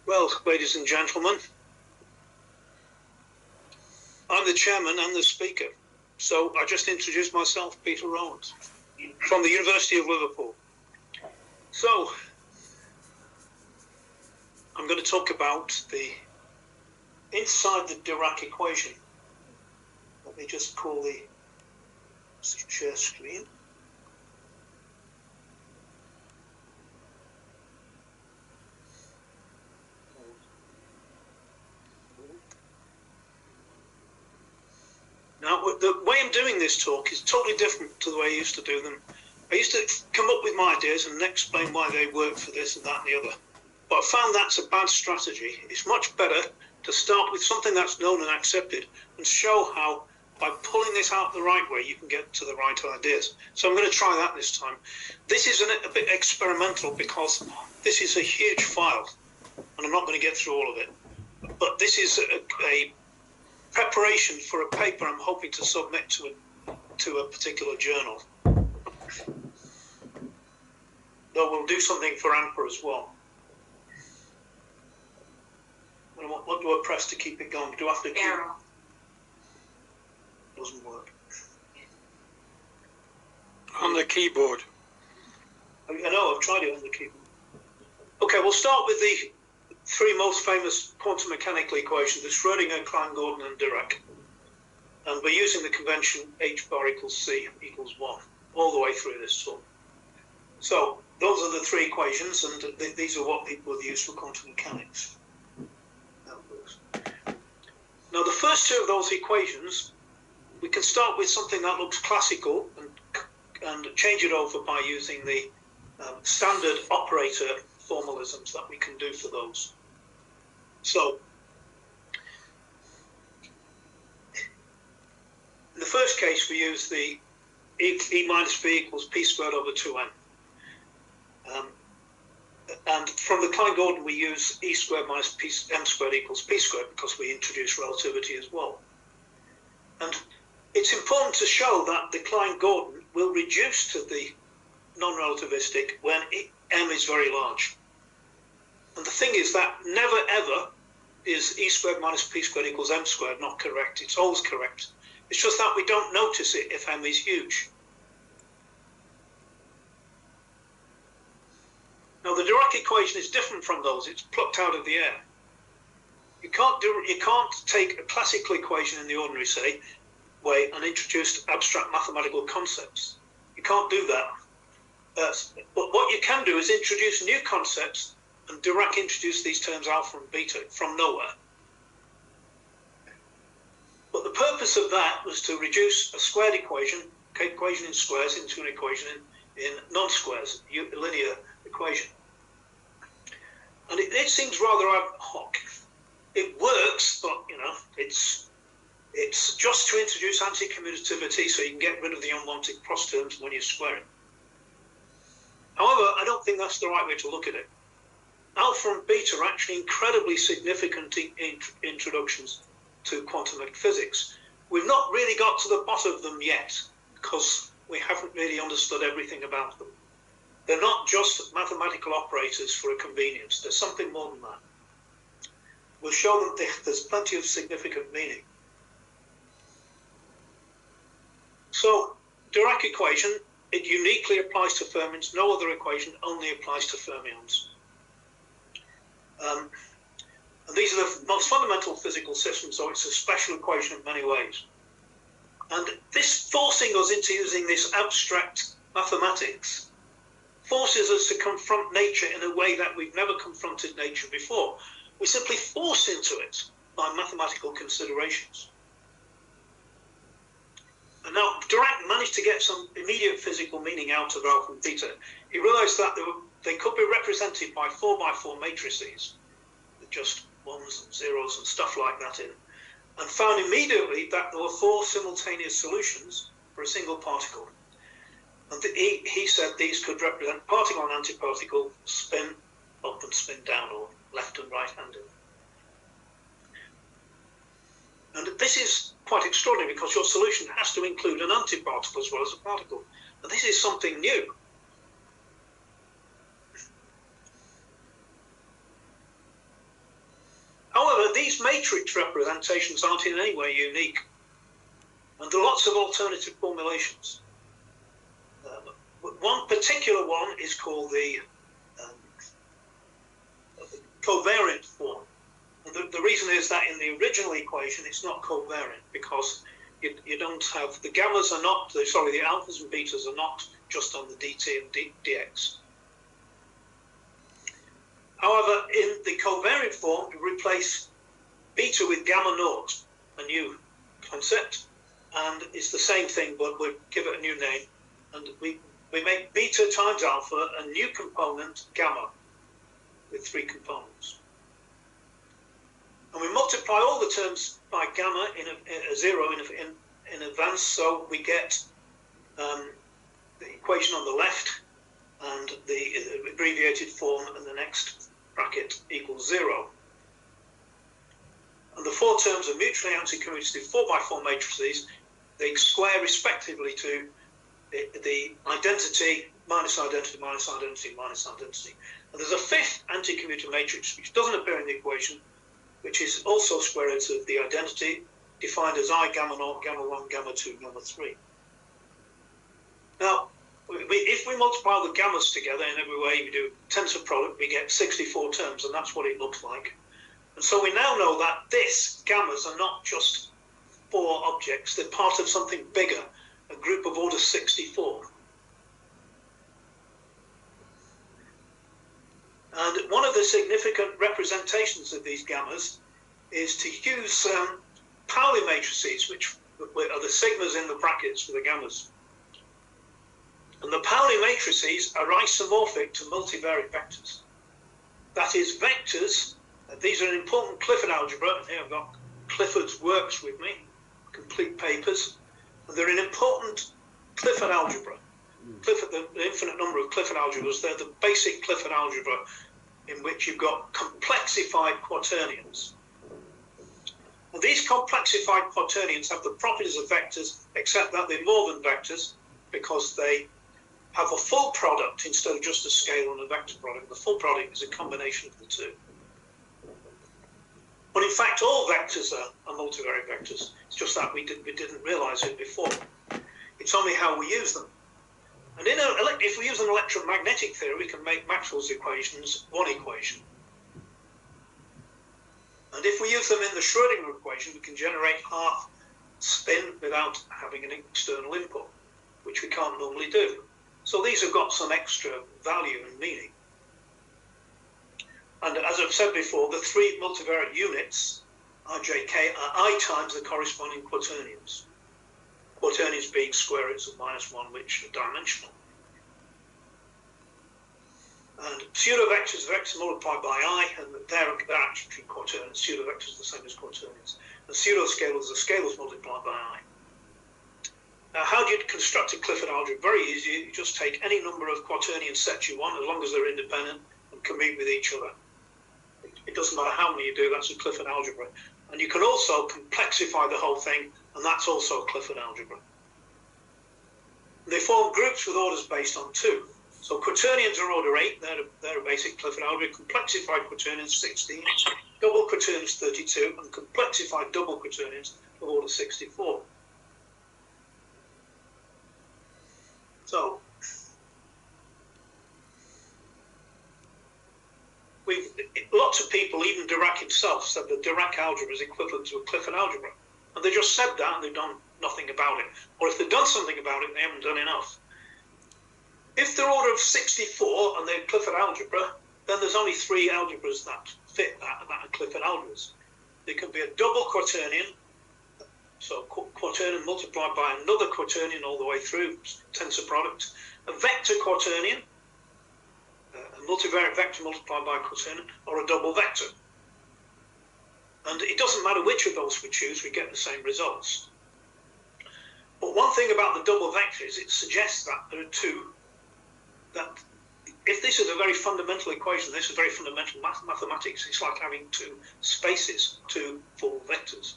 Well, ladies and gentlemen, I'm the chairman and the speaker. So I just introduced myself, Peter Rowlands, from the University of Liverpool. So I'm going to talk about the inside the Dirac equation. Let me just call the share screen. Now, the way I'm doing this talk is totally different to the way I used to do them. I used to come up with my ideas and explain why they work for this and that and the other. But I found that's a bad strategy. It's much better to start with something that's known and accepted and show how, by pulling this out the right way, you can get to the right ideas. So I'm going to try that this time. This is a bit experimental because this is a huge file and I'm not going to get through all of it. But this is a preparation for a paper I'm hoping to submit to a particular journal. Though we'll do something for ANPA as well. What do I press to keep it going? Do I have to keep it? Doesn't work. On the keyboard. I know, I've tried it on the keyboard. Okay, we'll start with the three most famous quantum mechanical equations, the Schrödinger, Klein-Gordon and Dirac. And we're using the convention h bar equals c equals 1 all the way through this talk. So those are the three equations, and these are what people have used for quantum mechanics. Now the first two of those equations, we can start with something that looks classical and change it over by using the standard operator formalisms that we can do for those. So, in the first case, we use the E minus V equals P squared over 2m. And from the Klein-Gordon, we use E squared minus M squared equals P squared because we introduce relativity as well. And it's important to show that the Klein-Gordon will reduce to the non-relativistic when M is very large. And the thing is that never ever is E squared minus P squared equals M squared not correct. It's always correct. It's just that we don't notice it if M is huge. Now the Dirac equation is different from those. It's plucked out of the air. You can't take a classical equation in the ordinary way and introduce abstract mathematical concepts. You can't do that. But what you can do is introduce new concepts, and Dirac introduced these terms alpha and beta from nowhere. But the purpose of that was to reduce a squared equation in squares, into an equation in non-squares, a linear equation. And it seems rather ad hoc. It works, but you know, it's just to introduce anti-commutativity so you can get rid of the unwanted cross terms when you're squaring. However, I don't think that's the right way to look at it. Alpha and beta are actually incredibly significant introductions to quantum physics. We've not really got to the bottom of them yet because we haven't really understood everything about them. They're not just mathematical operators for a convenience. There's something more than that. We'll show them there's plenty of significant meaning. So, Dirac equation, it uniquely applies to fermions. No other equation only applies to fermions. And these are the most fundamental physical systems, so it's a special equation in many ways. And this forcing us into using this abstract mathematics forces us to confront nature in a way that we've never confronted nature before. We simply force into it by mathematical considerations. And now Dirac managed to get some immediate physical meaning out of alpha and beta. He realized that they could be represented by 4x4 matrices, with just ones and zeros and stuff like that in, and found immediately that there were 4 simultaneous solutions for a single particle. And he said these could represent particle and antiparticle, spin up and spin down, or left and right-handed. And this is quite extraordinary because your solution has to include an antiparticle as well as a particle. And this is something new. these matrix representations aren't in any way unique. And there are lots of alternative formulations. One particular one is called the covariant form. And the reason is that in the original equation it's not covariant because you don't have, the gammas are not, the alphas and betas are not just on the dt and dx. However, in the covariant form, we replace beta with gamma naught, a new concept, and it's the same thing, but we give it a new name, and we make beta times alpha a new component, gamma, with 3 components. And we multiply all the terms by gamma in a 0 in advance, so we get the equation on the left and the abbreviated form in the next bracket equals 0. And the 4 terms are mutually anti-commutative 4x4 matrices. They square respectively to the identity, minus identity, minus identity, minus identity. And there's a 5th anti-commutative matrix which doesn't appear in the equation, which is also square root of the identity, defined as I gamma naught, gamma 1, gamma 2, gamma 3. Now, if we multiply the gammas together in every way, we do tensor product, we get 64 terms, and that's what it looks like. And so we now know that this gammas are not just 4 objects, they're part of something bigger, a group of order 64. And one of the significant representations of these gammas is to use Pauli matrices, which are the sigmas in the brackets for the gammas. And the Pauli matrices are isomorphic to multivariate vectors. That is, vectors, these are an important Clifford algebra, and here I've got Clifford's works with me, complete papers, and they're an important Clifford algebra. Clifford, the infinite number of Clifford algebras, they're the basic Clifford algebra in which you've got complexified quaternions. And these complexified quaternions have the properties of vectors, except that they're more than vectors, because they have a full product instead of just a scalar and a vector product. The full product is a combination of the two. But in fact, all vectors are multivariate vectors. It's just that we didn't realize it before. It's only how we use them. And if we use an electromagnetic theory, we can make Maxwell's equations one equation. And if we use them in the Schrödinger equation, we can generate half spin without having an external input, which we can't normally do. So these have got some extra value and meaning. And as I've said before, the 3 multivariate units, IJK, are I times the corresponding quaternions. Quaternions being square roots of -1, which are dimensional. And pseudovectors are vectors multiplied by I, and they're actually quaternions. Pseudovectors are the same as quaternions. And pseudoscalars are scalars multiplied by I. Now, how do you construct a Clifford algebra? Very easy. You just take any number of quaternion sets you want, as long as they're independent and compete with each other. It doesn't matter how many you do, that's a Clifford algebra. And you can also complexify the whole thing, and that's also a Clifford algebra. They form groups with orders based on 2. So quaternions are order 8, they're a basic Clifford algebra. Complexified quaternions 16, double quaternions 32, and complexified double quaternions of order 64. So lots of people, even Dirac himself, said the Dirac algebra is equivalent to a Clifford algebra. And they just said that and they've done nothing about it. Or if they've done something about it, they haven't done enough. If they're order of 64 and they're Clifford algebra, then there's only 3 algebras that fit that are Clifford algebras. There can be a double quaternion, so quaternion multiplied by another quaternion all the way through, tensor product, a vector quaternion, a multivariate vector multiplied by a quaternion, or a double vector. And it doesn't matter which of those we choose, we get the same results. But one thing about the double vector is it suggests that there are 2, that if this is a very fundamental equation, this is very fundamental mathematics, it's like having 2 spaces, 2 full vectors.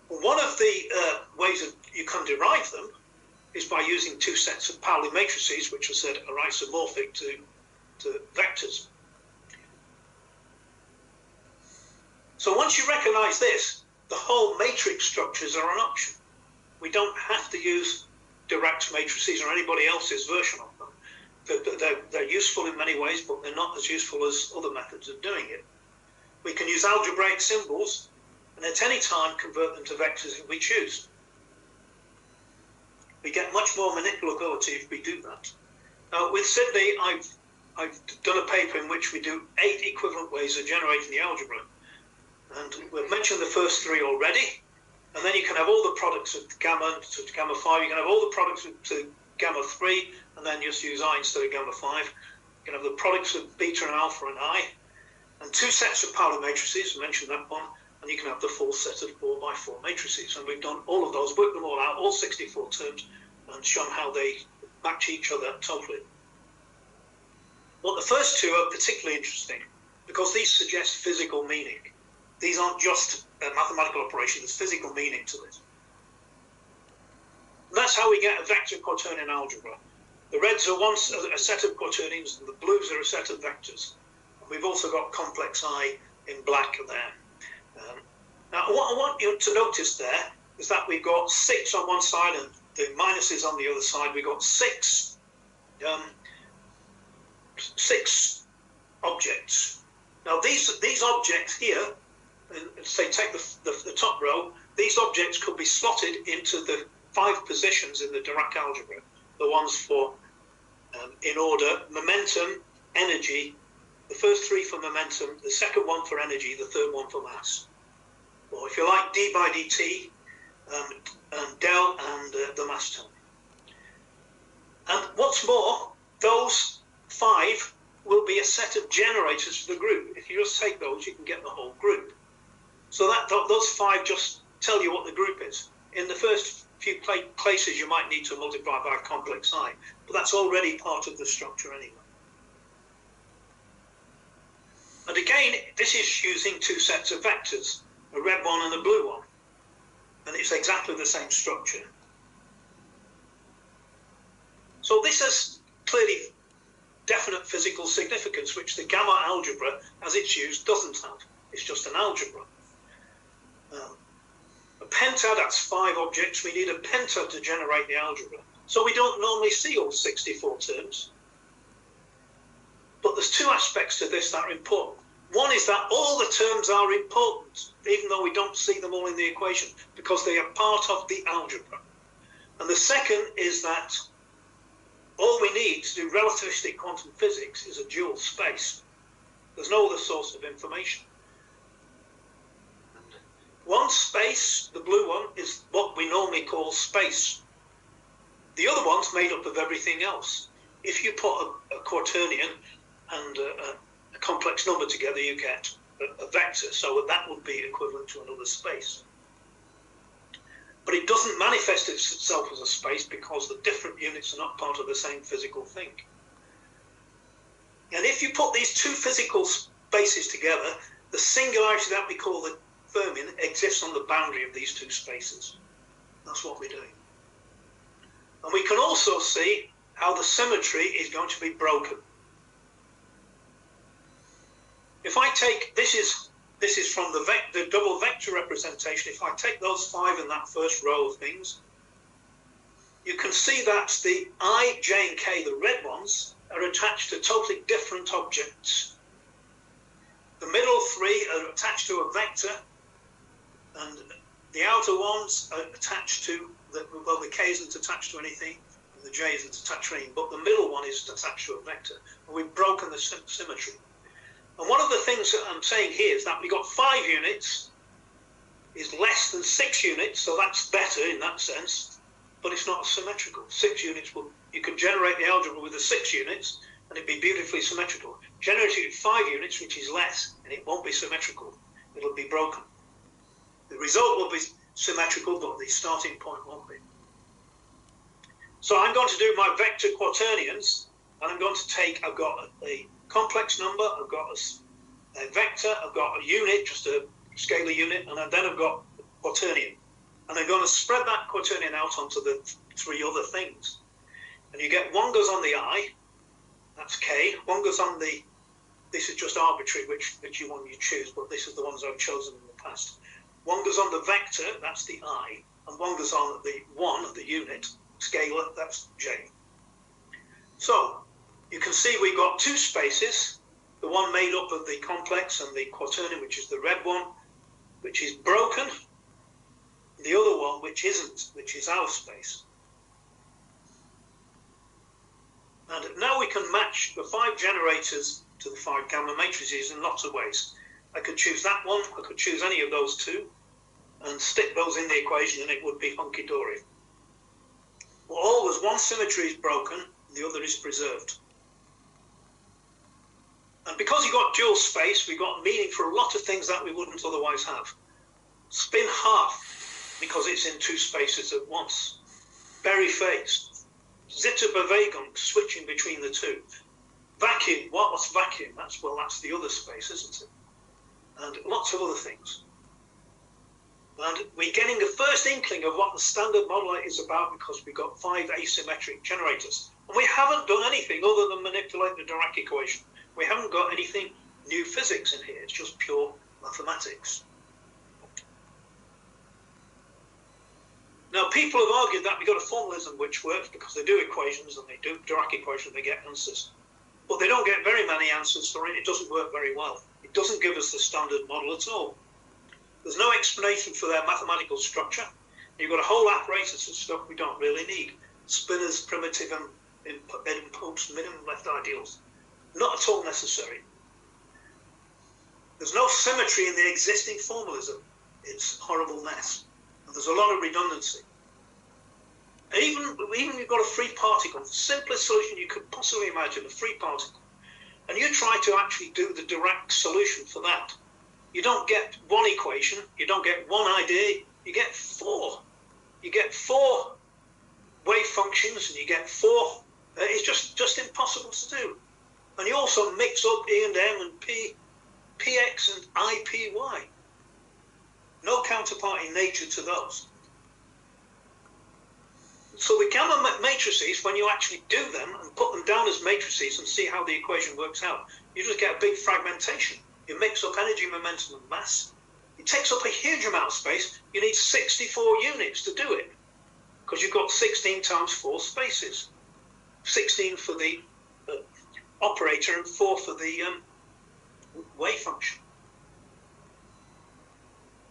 One of the ways that you can derive them is by using 2 sets of Pauli matrices, which I said are isomorphic to vectors. So once you recognize this, the whole matrix structures are an option. We don't have to use Dirac's matrices or anybody else's version of them. They're useful in many ways, but they're not as useful as other methods of doing it. We can use algebraic symbols and at any time convert them to vectors if we choose. We get much more manipulability if we do that. Now with Sydney, I've done a paper in which we do 8 equivalent ways of generating the algebra. And we've mentioned the first 3 already. And then you can have all the products of gamma to gamma 5. You can have all the products to gamma 3, and then just use I instead of gamma 5. You can have the products of beta and alpha and I. And 2 sets of polar matrices, I mentioned that one. And you can have the full set of 4x4 matrices. And we've done all of those, worked them all out, all 64 terms, and shown how they match each other totally. Well, the first 2 are particularly interesting because these suggest physical meaning. These aren't just a mathematical operation, there's physical meaning to this. And that's how we get a vector quaternion algebra. The reds are a set of quaternions, and the blues are a set of vectors. And we've also got complex I in black there. Now, what I want you to notice there is that we've got 6 on one side and the minuses on the other side. We've got 6 objects. Now, these objects here, and say take the top row, these objects could be slotted into the 5 positions in the Dirac algebra. The ones for, in order, momentum, energy, the first 3 for momentum, the second one for energy, the third one for mass. Or if you like, d by dt, and del, and the mass term. And what's more, those 5 will be a set of generators for the group. If you just take those, you can get the whole group. So those 5 just tell you what the group is. In the first few places, you might need to multiply by a complex I, but that's already part of the structure anyway. And again, this is using 2 sets of vectors, a red one and a blue one. And it's exactly the same structure. So this has clearly definite physical significance, which the gamma algebra, as it's used, doesn't have. It's just an algebra. A penta, that's 5 objects. We need a penta to generate the algebra. So we don't normally see all 64 terms. But there's 2 aspects to this that are important. One is that all the terms are important, even though we don't see them all in the equation, because they are part of the algebra. And the second is that all we need to do relativistic quantum physics is a dual space. There's no other source of information. One space, the blue one, is what we normally call space. The other one's made up of everything else. If you put a quaternion and a complex number together, you get a vector, so that would be equivalent to another space. But it doesn't manifest itself as a space because the different units are not part of the same physical thing. And if you put these 2 physical spaces together, the singularity that we call the fermion exists on the boundary of these 2 spaces. That's what we're doing. And we can also see how the symmetry is going to be broken. If I take, this is from the double vector representation. If I take those 5 in that first row of things, you can see that the I, J, and K, the red ones, are attached to totally different objects. The middle 3 are attached to a vector, and the outer ones are attached to, the K isn't attached to anything, and the J isn't attached to anything, but the middle one is attached to a vector. And we've broken the symmetry. And one of the things that I'm saying here is that we've got 5 units is less than 6 units, so that's better in that sense, but it's not symmetrical. 6 units, you can generate the algebra with the 6 units, and it'd be beautifully symmetrical. Generate it with 5 units, which is less, and it won't be symmetrical. It'll be broken. The result will be symmetrical, but the starting point won't be. So I'm going to do my vector quaternions, and I'm going to take, I've got a complex number, I've got a vector, I've got a unit, just a scalar unit, and then I've got a quaternion. And I'm going to spread that quaternion out onto the 3 other things. And you get 1 goes on the I, that's K, 1 goes on the This is just arbitrary which one you choose, but this is the ones I've chosen in the past. One goes on the vector, that's the I, and one goes on the 1, the unit, scalar, that's J. So you can see we've got two spaces, the one made up of the complex and the quaternion, which is the red one, which is broken, the other one which isn't, which is our space. And now we can match the 5 generators to the 5 gamma matrices in lots of ways. I could choose that one, I could choose any of those two, and stick those in the equation and it would be hunky-dory. But always one symmetry is broken, and the other is preserved. And because you've got dual space, we've got meaning for a lot of things that we wouldn't otherwise have. Spin half, because it's in 2 spaces at once. Berry phase. Zitterbewegung, switching between the two. Vacuum, what's vacuum? That's the other space, isn't it? And lots of other things. And we're getting the first inkling of what the standard model is about because we've got 5 asymmetric generators. And we haven't done anything other than manipulate the Dirac equation. We haven't got anything new physics in here. It's just pure mathematics. Now, people have argued that we've got a formalism which works because they do equations and they do Dirac equations, they get answers. But they don't get very many answers for it. It doesn't work very well. It doesn't give us the standard model at all. There's no explanation for their mathematical structure. You've got a whole apparatus of stuff we don't really need. Spinors, primitive and impulse, minimum left ideals. Not at all necessary. There's no symmetry in the existing formalism. It's a horrible mess. And there's a lot of redundancy. And even you've got a free particle, the simplest solution you could possibly imagine, a free particle. And you try to actually do the Dirac solution for that. You don't get one equation, you don't get one idea, you get 4. You get 4 wave functions and you get 4, it's just impossible to do. And you also mix up E and M and P, PX and IPY. No counterpart in nature to those. So the gamma matrices, when you actually do them and put them down as matrices and see how the equation works out, you just get a big fragmentation. You mix up energy, momentum, and mass. It takes up a huge amount of space. You need 64 units to do it because you've got 16 times 4 spaces. 16 for the operator and 4 for the wave function.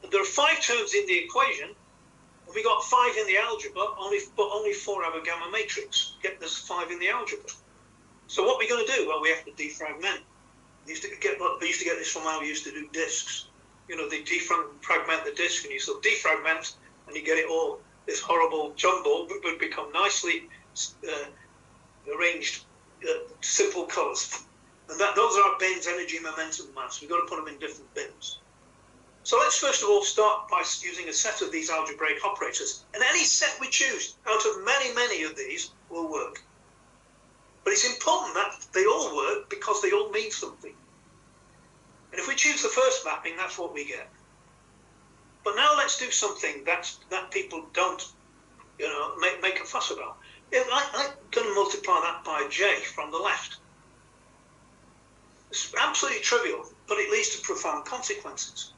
And there are 5 terms in the equation, and we got 5 in the algebra, but only 4 have a gamma matrix. Yet there's 5 in the algebra. So what are we going to do? Well, we have to defragment. We used to get this from how we used to do disks. You know, they defragment the disk, and you sort of defragment, and you get it all, this horrible jumble, but would become nicely arranged, simple colours. And those are our bins, energy, momentum, mass. We've got to put them in different bins. So let's first of all start by using a set of these algebraic operators. And any set we choose out of many, many of these will work. But it's important that they all work because they all mean something. And if we choose the first mapping, that's what we get. But now let's do something that people don't, make a fuss about. I'm going to multiply that by J from the left. It's absolutely trivial, but it leads to profound consequences.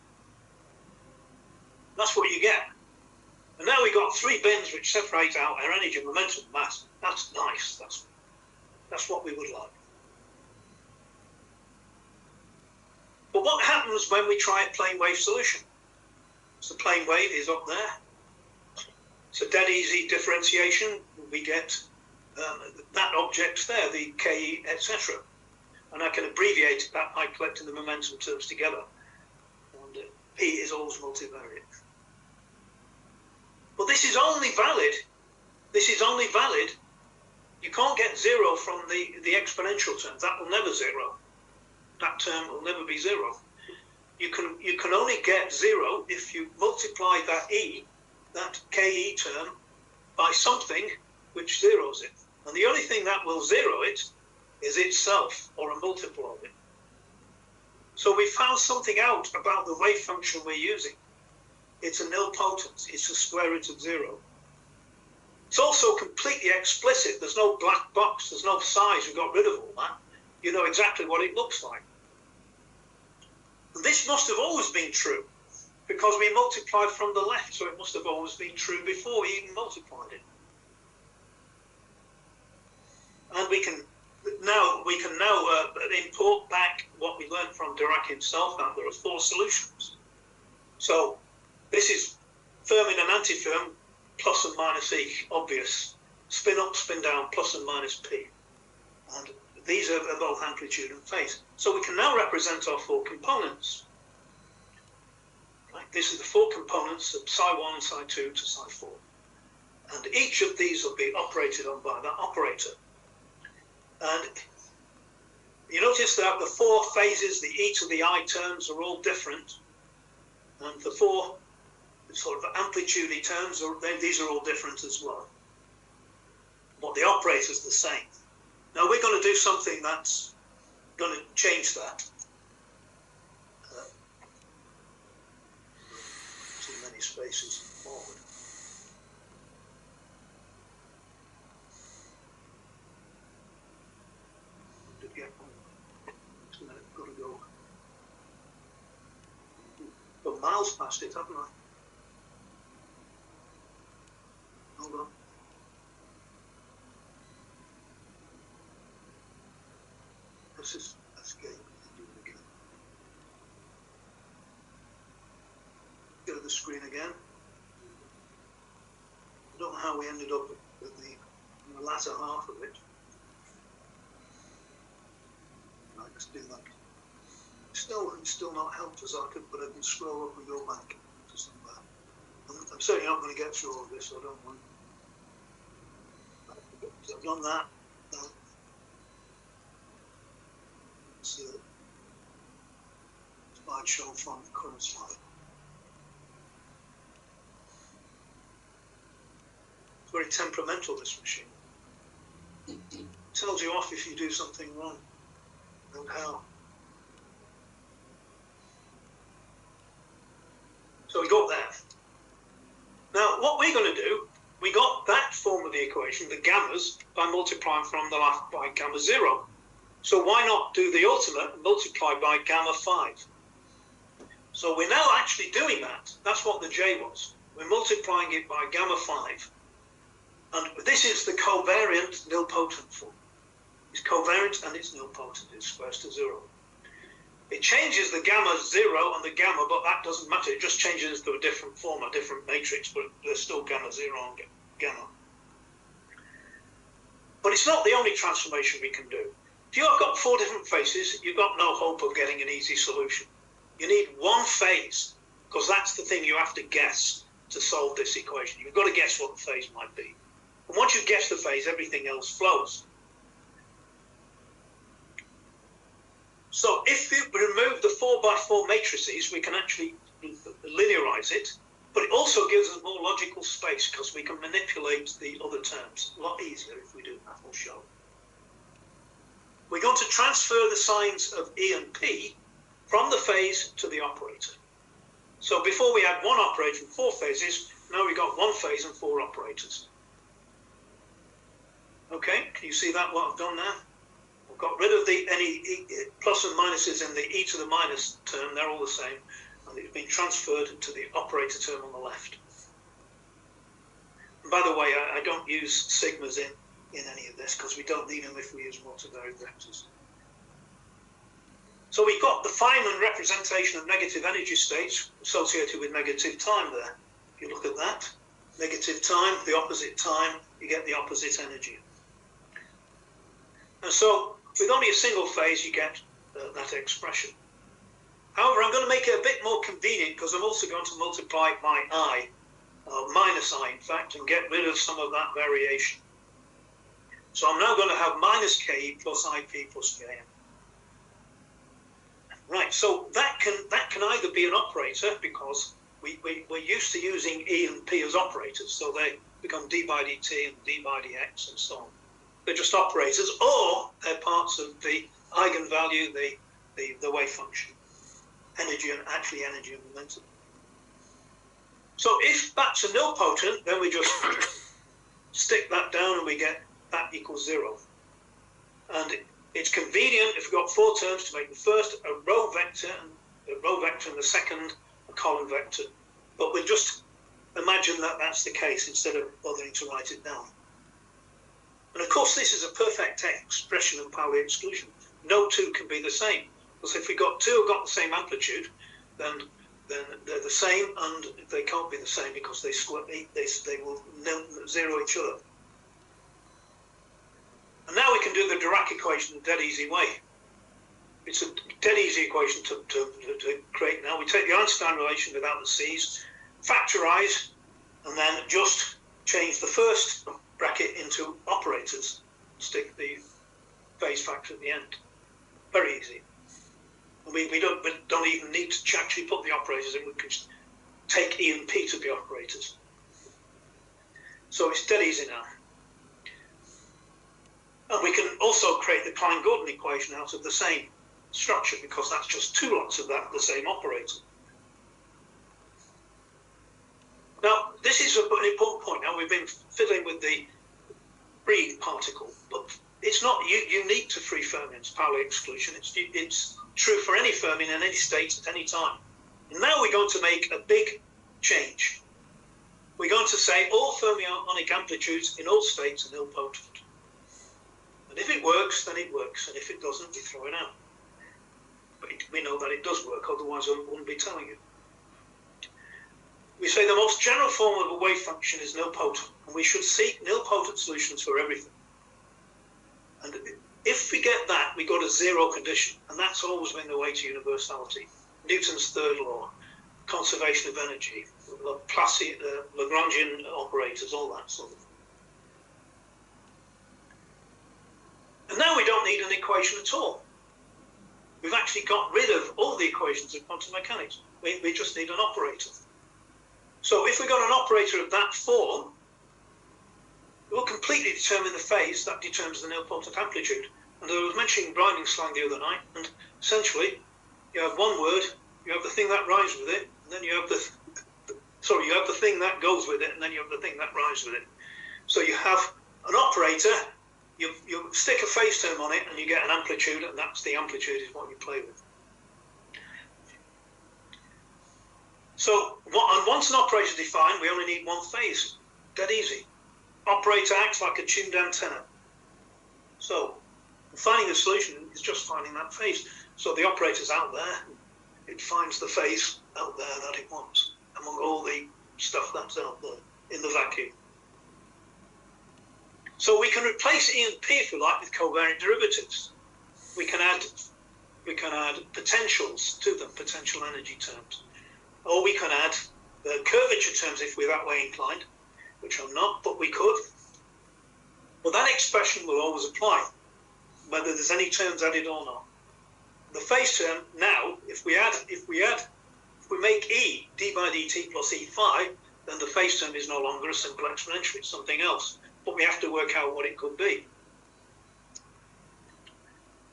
That's what you get. And now we've got 3 bins which separate out our energy, momentum, mass. That's nice. That's what we would like. But what happens when we try a plane wave solution? So the plane wave is up there. It's a dead easy differentiation. We get that object there, the Ke, etc. And I can abbreviate that by collecting the momentum terms together. And P is always multivariate. But this is only valid. You can't get 0 from the exponential term. That will never 0. That term will never be 0. You can only get 0 if you multiply that E, that Ke term, by something which zeros it. And the only thing that will 0 it is itself, or a multiple of it. So we found something out about the wave function we're using. It's a nilpotent. It's the square root of 0. It's also completely explicit. There's no black box. There's no size. We got rid of all that. You know exactly what it looks like. this must have always been true, because we multiplied from the left, so it must have always been true before we even multiplied it. And we can now import back what we learned from Dirac himself, that there are 4 solutions. So this is fermion and antiferm, plus and minus E, obvious. Spin up, spin down, plus and minus P. And these are both amplitude and phase. So we can now represent our 4 components. Right? This is the 4 components of psi1 and psi2 to psi4. And each of these will be operated on by that operator. And you notice that the 4 phases, the E to the I terms, are all different. And the 4 sort of amplitude terms, these are all different as well. But the operator is the same. Now we're going to do something that's going to change that. Too many spaces forward. Got to go. Got miles past it, haven't I? Hold on. Let's just escape and do it again. Go to the screen again. I don't know how we ended up with the latter half of it. Right, let's do that. It's still not helped us, but I can scroll up and go back to somewhere. I'm certainly not going to get through all of this, so I don't want. So I've done that. See the slideshow from the current slide. It's very temperamental, this machine. It tells you off if you do something wrong and how. So we got there. Now, what we're going to do, we got that form of the equation, the gammas, by multiplying from the left by gamma 0. So why not do the ultimate and multiply by gamma 5? So we're now actually doing that. That's what the J was. We're multiplying it by gamma 5. And this is the covariant nilpotent form. It's covariant and it's nilpotent. It squares to 0. It changes the gamma 0 and the gamma, but that doesn't matter. It just changes to a different form, a different matrix, but there's still gamma 0 and gamma. But it's not the only transformation we can do. If you've got 4 different phases, you've got no hope of getting an easy solution. You need one phase, because that's the thing you have to guess to solve this equation. You've got to guess what the phase might be. And once you guess the phase, everything else flows. So if you remove the 4x4 matrices, we can actually linearize it, but it also gives us more logical space because we can manipulate the other terms a lot easier if we do that. We'll show. We're going to transfer the signs of E and P from the phase to the operator. So before we had one operator and 4 phases, now we've got 1 phase and 4 operators. Okay, can you see that, what I've done there? I've got rid of any plus and minuses in the E to the minus term, they're all the same, and it's been transferred to the operator term on the left. And by the way, I don't use sigmas in any of this because we don't need them if we use multivariate vectors. So we've got the Feynman representation of negative energy states associated with negative time there. If you look at that, negative time, the opposite time, you get the opposite energy. And so with only a single phase, you get that expression. However, I'm going to make it a bit more convenient because I'm also going to multiply by I, minus I in fact, and get rid of some of that variation. So I'm now going to have minus Ke plus IP plus Km. Right, so that can either be an operator because we're used to using E and P as operators, so they become d by dt and d by dx and so on. They're just operators, or they're parts of the eigenvalue, the wave function, energy and energy and momentum. So if that's a nilpotent, then we just stick that down and we get that equals 0. And it's convenient if we've got 4 terms to make the first a row vector and row vector and the second a column vector. But we'll just imagine that that's the case instead of bothering to write it down. And of course, this is a perfect expression of Pauli exclusion. No two can be the same. Because if we got two have got the same amplitude, then they're the same, and they can't be the same because they will zero each other. And now we can do the Dirac equation in a dead easy way. It's a dead easy equation to create now. We take the Einstein relation without the C's, factorize, and then just change the first bracket into operators. Stick the phase factor at the end. Very easy. And we don't even need to actually put the operators in. We can just take E and P to be operators. So it's dead easy now. And we can also create the Klein-Gordon equation out of the same structure, because that's just two lots of that, the same operator. Now, this is an important point. Now, we've been fiddling with the free particle, but it's not unique to free fermions, Pauli exclusion. It's true for any fermion in any state at any time. And now we're going to make a big change. We're going to say all fermionic amplitudes in all states are nilpotent. And if it works, then it works. And if it doesn't, we throw it out. But we know that it does work, otherwise I wouldn't be telling you. We say the most general form of a wave function is nilpotent, and we should seek nilpotent solutions for everything. And if we get that, we got a zero condition, and that's always been the way to universality. Newton's third law, conservation of energy, Lagrangian operators, all that sort of thing. And now we don't need an equation at all. We've actually got rid of all the equations of quantum mechanics. We just need an operator. So if we got an operator of that form, it will completely determine the phase that determines the nilpotent amplitude. And I was mentioning rhyming slang the other night, and essentially you have one word, you have the thing that rhymes with it, and then you have you have the thing that goes with it, and then you have the thing that rhymes with it. So you have an operator, you stick a phase term on it, and you get an amplitude, and that's the amplitude is what you play with. So once an operator is defined, we only need one phase. Dead easy. Operator acts like a tuned antenna. So finding a solution is just finding that phase. So the operator's out there, it finds the phase out there that it wants, among all the stuff that's out there in the vacuum. So we can replace E and P, if we like, with covariant derivatives. We can add potentials to them, potential energy terms. Or we can add the curvature terms if we're that way inclined, which I'm not, but we could. Well, that expression will always apply, whether there's any terms added or not. The phase term now, if we make E d by dt plus E phi, then the phase term is no longer a simple exponential, it's something else. But we have to work out what it could be.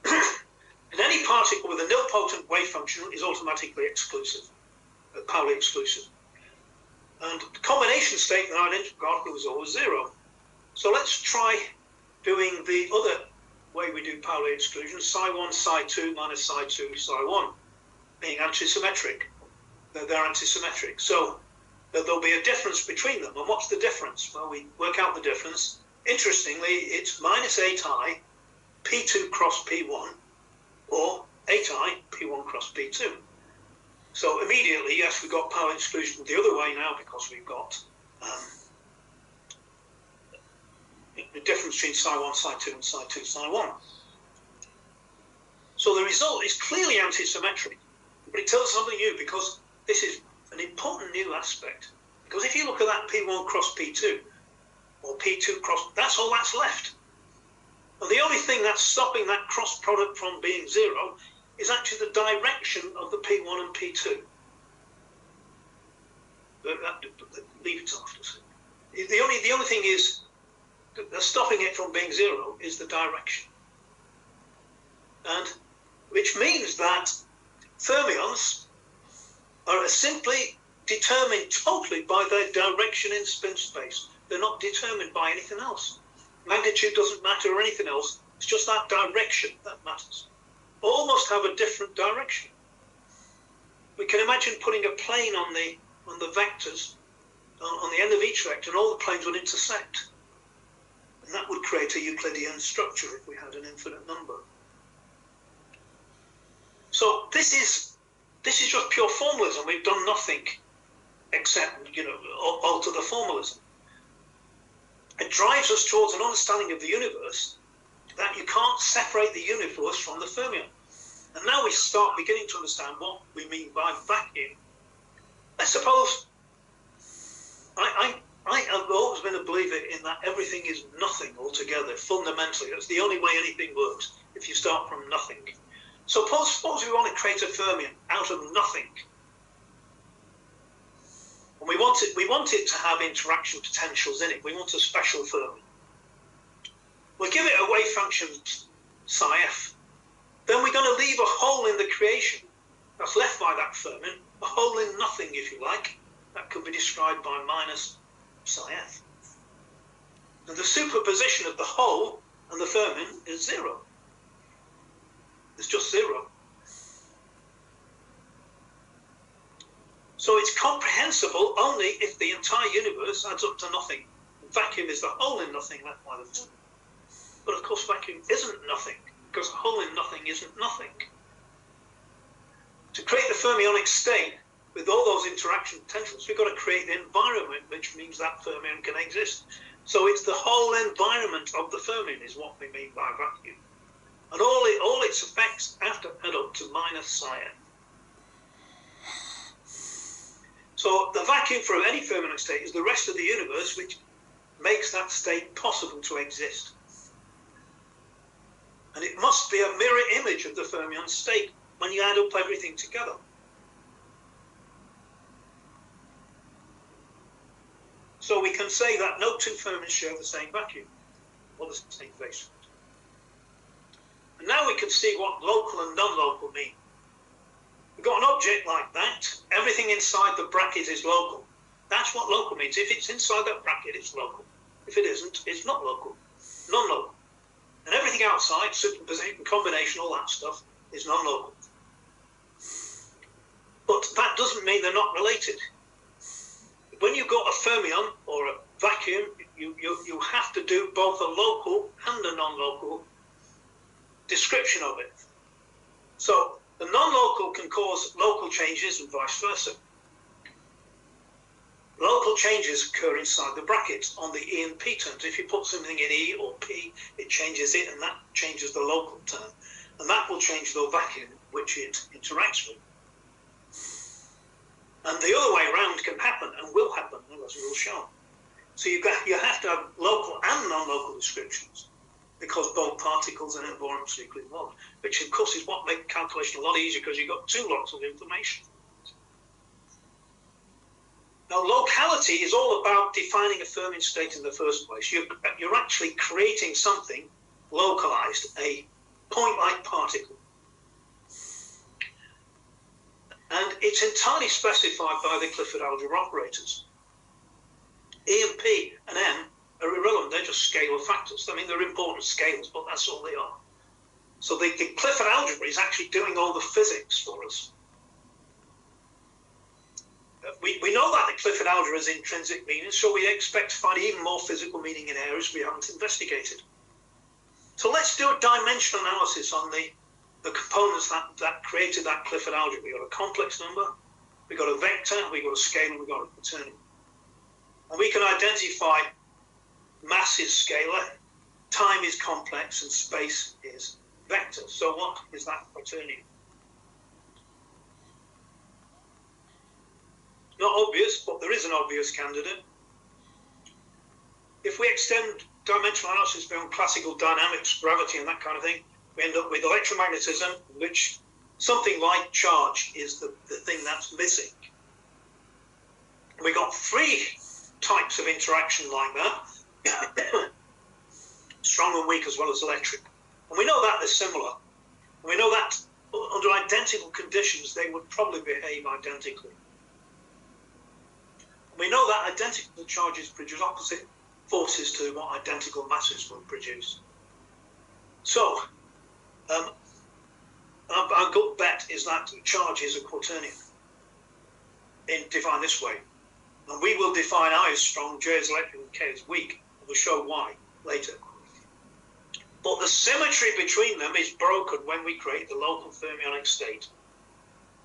And any particle with a nilpotent wave function is automatically exclusive, Pauli exclusive. And the combination state in the identical particle is always zero. So let's try doing the other way we do Pauli exclusion, psi1, psi2 minus psi2, psi1, being antisymmetric. They're antisymmetric. So there'll be a difference between them. And what's the difference? Well, we work out the difference. Interestingly, it's minus 8i P2 cross P1 or 8i P1 cross P2. So immediately, yes, we've got Pauli exclusion the other way now because we've got the difference between psi1, psi2 and psi2, psi1. So the result is clearly antisymmetric, but it tells us something new because this is an important new aspect. Because if you look at that P1 cross P2 or P2 cross, that's all that's left. And the only thing that's stopping that cross product from being zero is actually the direction of the P1 and P2. Leave it off. The only thing is that's stopping it from being zero is the direction. And which means that fermions are simply determined totally by their direction in spin space. They're not determined by anything else. Magnitude doesn't matter or anything else. It's just that direction that matters. All must have a different direction. can imagine putting a plane on the vectors, on the end of each vector, and all the planes would intersect. And that would create a Euclidean structure if we had an infinite number. So this is just pure formalism. We've done nothing except, alter the formalism. It drives us towards an understanding of the universe that you can't separate the universe from the fermion. And now we start beginning to understand what we mean by vacuum. I suppose I have always been a believer in that everything is nothing altogether, fundamentally. That's the only way anything works, if you start from nothing. So suppose we want to create a fermion out of nothing. And we want it to have interaction potentials in it. We want a special fermion. We give it a wave function psi f. Then we're going to leave a hole in the creation that's left by that fermion, a hole in nothing, if you like. That could be described by minus psi f. And the superposition of the hole and the fermion is zero. It's just zero. So it's comprehensible only if the entire universe adds up to nothing. Vacuum is the hole in nothing left by the fermion. But of course vacuum isn't nothing, because a hole in nothing isn't nothing. To create the fermionic state with all those interaction potentials, we've got to create the environment, which means that fermion can exist. So it's the whole environment of the fermion is what we mean by vacuum. And all its effects have to add up to minus psi f. So the vacuum for any fermionic state is the rest of the universe, which makes that state possible to exist. And it must be a mirror image of the fermion state when you add up everything together. So we can say that no two fermions share the same vacuum, or the same phase. And now we can see what local and non-local mean. We've got an object like that. Everything inside the bracket is local. That's what local means. If it's inside that bracket, it's local. If it isn't, it's not local. Non-local. And everything outside, superposition, combination, all that stuff, is non-local. But that doesn't mean they're not related. When you've got a fermion or a vacuum, you have to do both a local and a non-local description of it. So the non-local can cause local changes and vice versa. Local changes occur inside the brackets on the E and P terms. If you put something in E or P, it changes it, and that changes the local term. And that will change the vacuum which it interacts with. And the other way around can happen and will happen, as we'll show. So you have to have local and non-local descriptions, because both particles and environments are equally involved, which of course is what makes calculation a lot easier, because you've got two lots of information. Now, locality is all about defining a fermion state in the first place. You're actually creating something localized, a point-like particle. And it's entirely specified by the Clifford algebra operators. E and P and M are irrelevant. They're just scalar factors. I mean, they're important scales, but that's all they are. So the Clifford algebra is actually doing all the physics for us. We know that the Clifford algebra has intrinsic meaning, so we expect to find even more physical meaning in areas we haven't investigated. So let's do a dimensional analysis on the components that created that Clifford algebra. We've got a complex number, we've got a vector, we've got a scalar, we've got a quaternion. And we can identify mass is scalar, time is complex, and space is vector. So what is that quaternion? Not obvious, but there is an obvious candidate. If we extend dimensional analysis beyond classical dynamics, gravity, and that kind of thing, we end up with electromagnetism, which something like charge is the thing that's missing. We got three types of interaction like that, strong and weak as well as electric. And we know that they're similar. And we know that under identical conditions, they would probably behave identically. We know that identical charges produce opposite forces to what identical masses will produce. So, our good bet is that charge is a quaternion. defined this way. And we will define I as strong, J as electric, and K as weak. We'll show why later. But the symmetry between them is broken when we create the local fermionic state.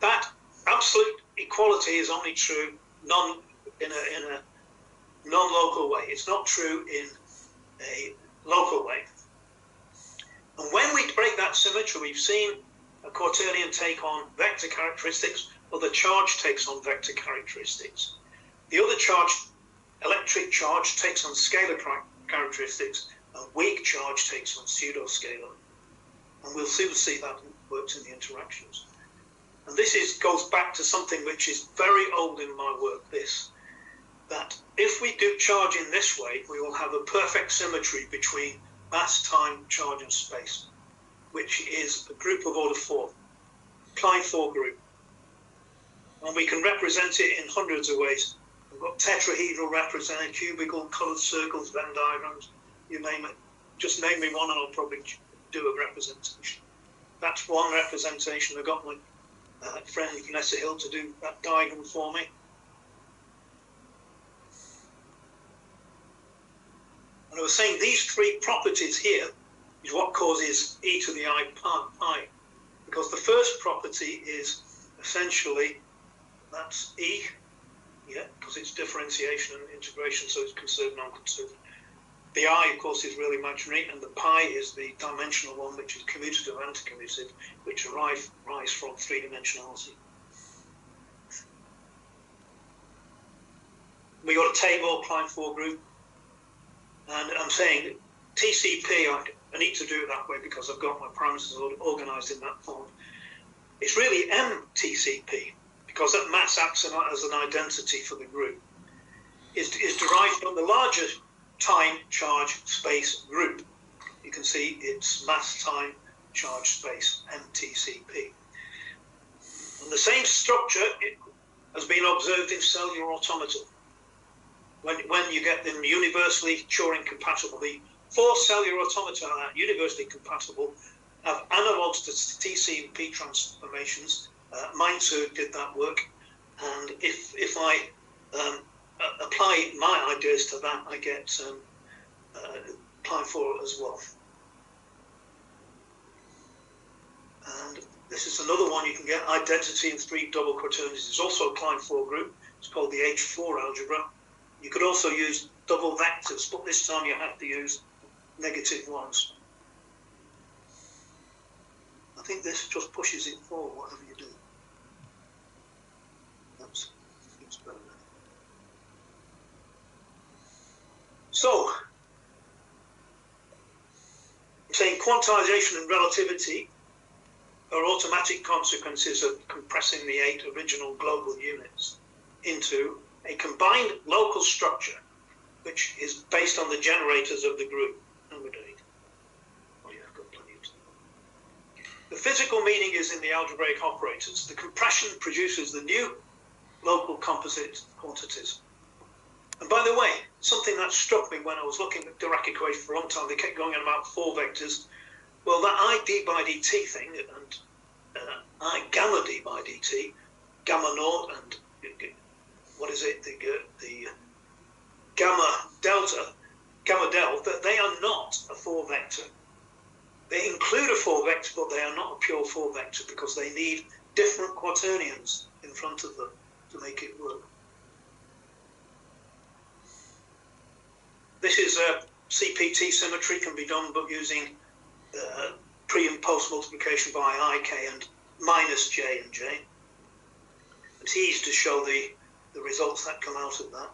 That absolute equality is only true in a non-local way. It's not true in a local way. And when we break that symmetry, we've seen a quaternion take on vector characteristics, or the charge takes on vector characteristics. The other charge, electric charge, takes on scalar characteristics, and weak charge takes on pseudo-scalar. And we'll soon see that works in the interactions. And this goes back to something which is very old in my work, that if we do charge in this way, we will have a perfect symmetry between mass, time, charge, and space, which is a group of order 4, Klein-Thor group. And we can represent it in hundreds of ways. We've got tetrahedral represented, cubical, coloured circles, Venn diagrams, you name it. Just name me one and I'll probably do a representation. That's one representation. I got my friend Vanessa Hill to do that diagram for me. And I was saying these three properties here is what causes e to the I pi. Because the first property is essentially, that's e, because it's differentiation and integration, so it's conserved, non-conserved. The I, of course, is really imaginary, and the pi is the dimensional one, which is commutative and anticommutative, which rise from three-dimensionality. We got a table, Klein-Thor group, and I'm saying TCP, I need to do it that way because I've got my parameters organized in that form. It's really MTCP, because that mass acts as an identity for the group, is derived from the larger time, charge, space group. You can see it's mass, time, charge, space, MTCP. And the same structure has been observed in cellular automata. When you get them universally Turing compatible, the 4 cellular automata are universally compatible, have analogs to TCP transformations. Mainzer did that work, and if I apply my ideas to that, I get Klein-Thor as well. And this is another one you can get, identity in 3 double quaternions. It's also a Klein-Thor group. It's called the H4 algebra. You could also use double vectors, but this time you have to use negative ones. I think this just pushes it forward, whatever you do. That's better. So, I'm saying quantization and relativity are automatic consequences of compressing the 8 original global units into a combined local structure, which is based on the generators of the group. Number 8. Oh yeah, I've got plenty of time. The physical meaning is in the algebraic operators. The compression produces the new local composite quantities. And by the way, something that struck me when I was looking at Dirac equation for a long time, they kept going on about 4 vectors. Well, that I d by dt thing, and I gamma d by dt, gamma naught, and what is it, the gamma delta, they are not a 4 vector. They include a 4 vector, but they are not a pure 4 vector because they need different quaternions in front of them to make it work. This is a CPT symmetry, can be done but using pre and post multiplication by I, K, and minus J and J. It's easy to show the results that come out of that.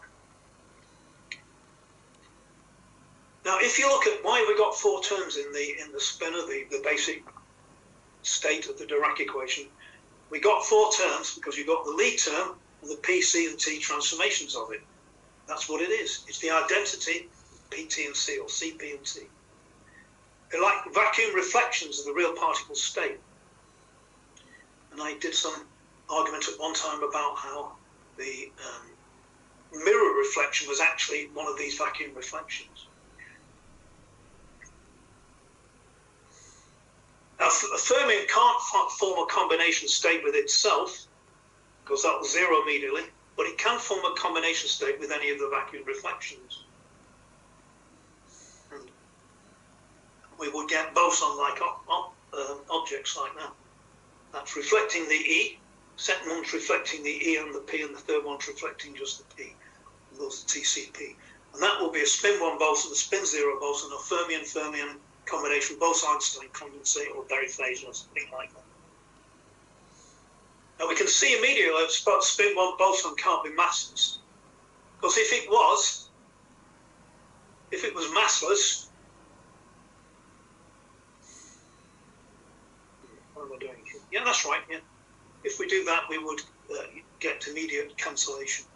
Now, if you look at why have we got 4 terms in the spinner, the basic state of the Dirac equation, we got 4 terms because you got the Lie term and the P, C, and T transformations of it. That's what it is. It's the identity of P, T, and C, or C, P, and T. They're like vacuum reflections of the real particle state. And I did some argument at one time about how the mirror reflection was actually one of these vacuum reflections. Now, a fermion can't form a combination state with itself, because that will zero immediately. but it can form a combination state with any of the vacuum reflections. And we would get boson-like objects like that. That's reflecting the E. Second one's reflecting the E and the P, and the third one's reflecting just the P. And those are TCP. And that will be a spin 1 boson, a spin 0 boson, or fermion-fermion combination, Bose-Einstein condensate, or Berry-Faison, or something like that. Now we can see immediately that spin 1 boson can't be massless. Because if it was massless, what am I doing here? Yeah, that's right, yeah. If we do that, we would get immediate cancellation.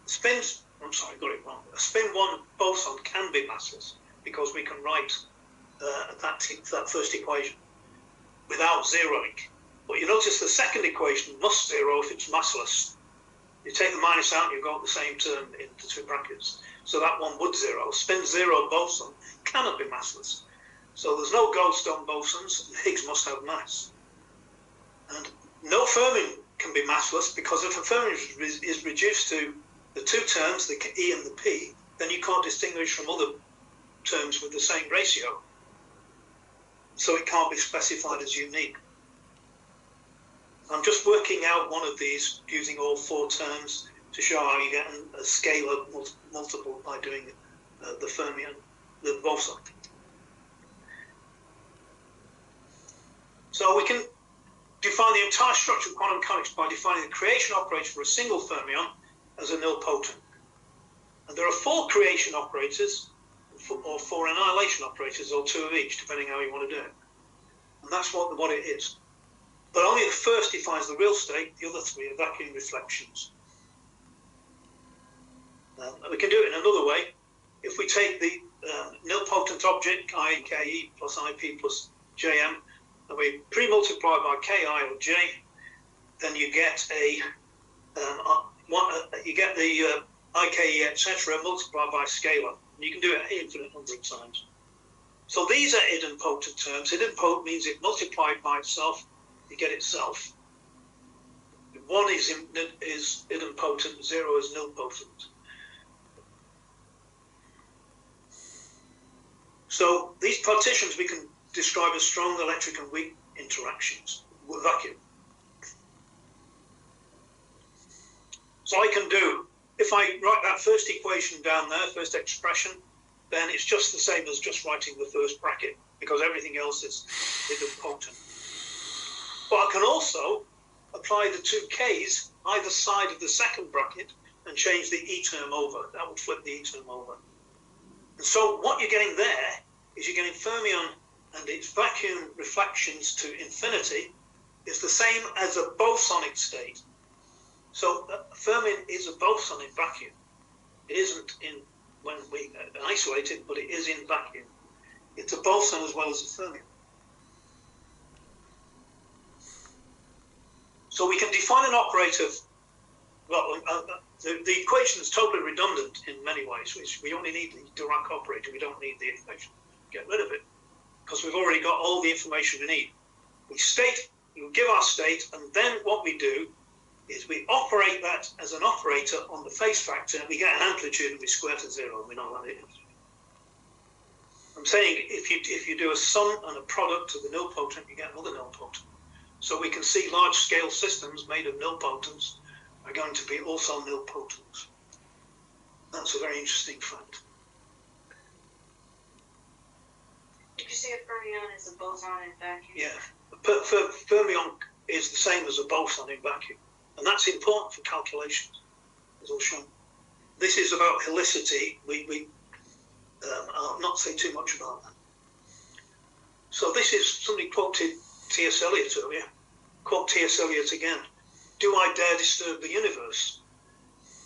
Spins, I'm sorry, I got it wrong. A spin 1 boson can be massless because we can write that first equation without zeroing. But you notice the second equation must zero if it's massless. You take the minus out, you've got the same term in the two brackets. So that one would zero. Spin 0 boson cannot be massless. So there's no Goldstone bosons. Higgs must have mass. And no fermion can be massless because if a fermion is reduced to the two terms, the E and the P, then you can't distinguish from other terms with the same ratio. So it can't be specified as unique. I'm just working out one of these using all 4 terms to show how you get a scalar multiple by doing the fermion, the boson. So we can define the entire structure of quantum mechanics by defining the creation operator for a single fermion as a nilpotent. And there are 4 creation operators, or 4 annihilation operators, or 2 of each, depending how you want to do it. And that's what it is. But only the first defines the real state, the other 3 are vacuum reflections. We can do it in another way. If we take the nilpotent object, i.e. Ke plus Ip plus Jm, and we pre-multiply by Ki or J, then you get the IKE, etc., multiplied by scalar. And you can do it an infinite number of times. So these are idempotent terms. Idempotent means it multiplied by itself, you get itself. 1 is idempotent, 0 is nilpotent. So these partitions we can describe as strong electric and weak interactions with vacuum. So I can do, if I write that first equation down there, first expression, then it's just the same as just writing the first bracket, because everything else is idempotent. But I can also apply the 2 Ks either side of the second bracket and change the E term over. That would flip the E term over. And so what you're getting there is you're getting fermion and its vacuum reflections to infinity is the same as a bosonic state. So a fermion is a boson in vacuum. It isn't in when we isolate it, but it is in vacuum. It's a boson as well as a fermion. So we can define an operator. Well, the equation is totally redundant in many ways. We only need the Dirac operator. We don't need the equation. Get rid of it because we've already got all the information we need. We give our state, and then what we do is we operate that as an operator on the phase factor, and we get an amplitude, and we square to 0, and we know what it is. I'm saying if you do a sum and a product of the nilpotent, you get another nilpotent. So we can see large-scale systems made of nilpotents are going to be also nilpotents. That's a very interesting fact. Did you say a fermion is a boson in vacuum? Yeah, fermion is the same as a boson in vacuum. And that's important for calculations, as I'll show. This is about helicity. I'll not say too much about that. So this is somebody quoted T.S. Eliot earlier. Quote T.S. Eliot again. Do I dare disturb the universe?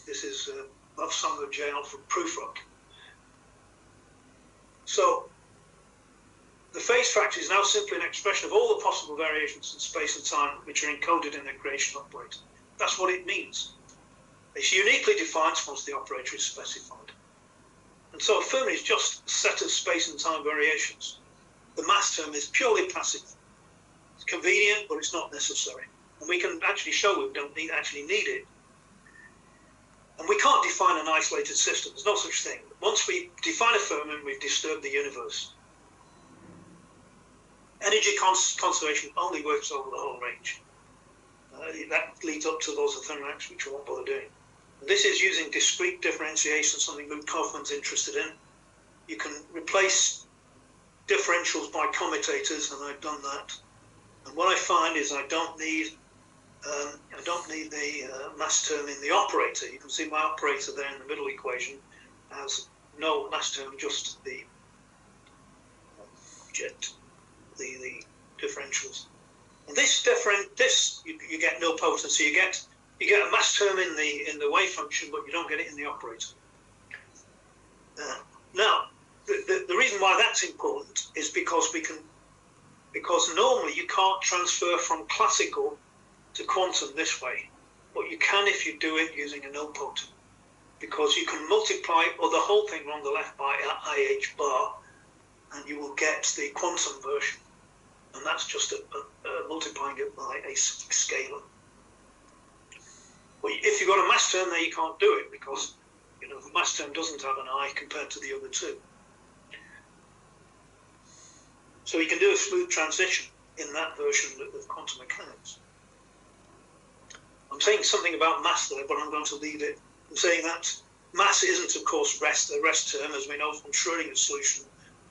This is Love Song of J. Alfred Prufrock. So the phase factor is now simply an expression of all the possible variations in space and time which are encoded in the creation operator. That's what it means. It's uniquely defined once the operator is specified. And so a fermion is just a set of space and time variations. The mass term is purely passive. It's convenient, but it's not necessary. And we can actually show we don't actually need it. And we can't define an isolated system. There's no such thing. Once we define a firmament, we've disturbed the universe. Energy conservation only works over the whole range. That leads up to those thermodynamics, which we won't bother doing. And this is using discrete differentiation, something Luke Kaufman's interested in. You can replace differentials by commutators, and I've done that. And what I find is I don't need the mass term in the operator. You can see my operator there in the middle equation has no mass term, just the the differentials. And this you get no potency. You get a mass term in the wave function, but you don't get it in the operator. Now, the reason why that's important is because normally you can't transfer from classical to quantum this way, but you can if you do it using a nilpotent, because you can multiply the whole thing on the left by IH bar, and you will get the quantum version, and that's just multiplying it by a scalar. Well, if you've got a mass term there, you can't do it because the mass term doesn't have an I compared to the other two. So you can do a smooth transition in that version of quantum mechanics. I'm saying something about mass there, but I'm going to leave it. I'm saying that mass isn't, of course, the rest term, as we know from Schrödinger's solution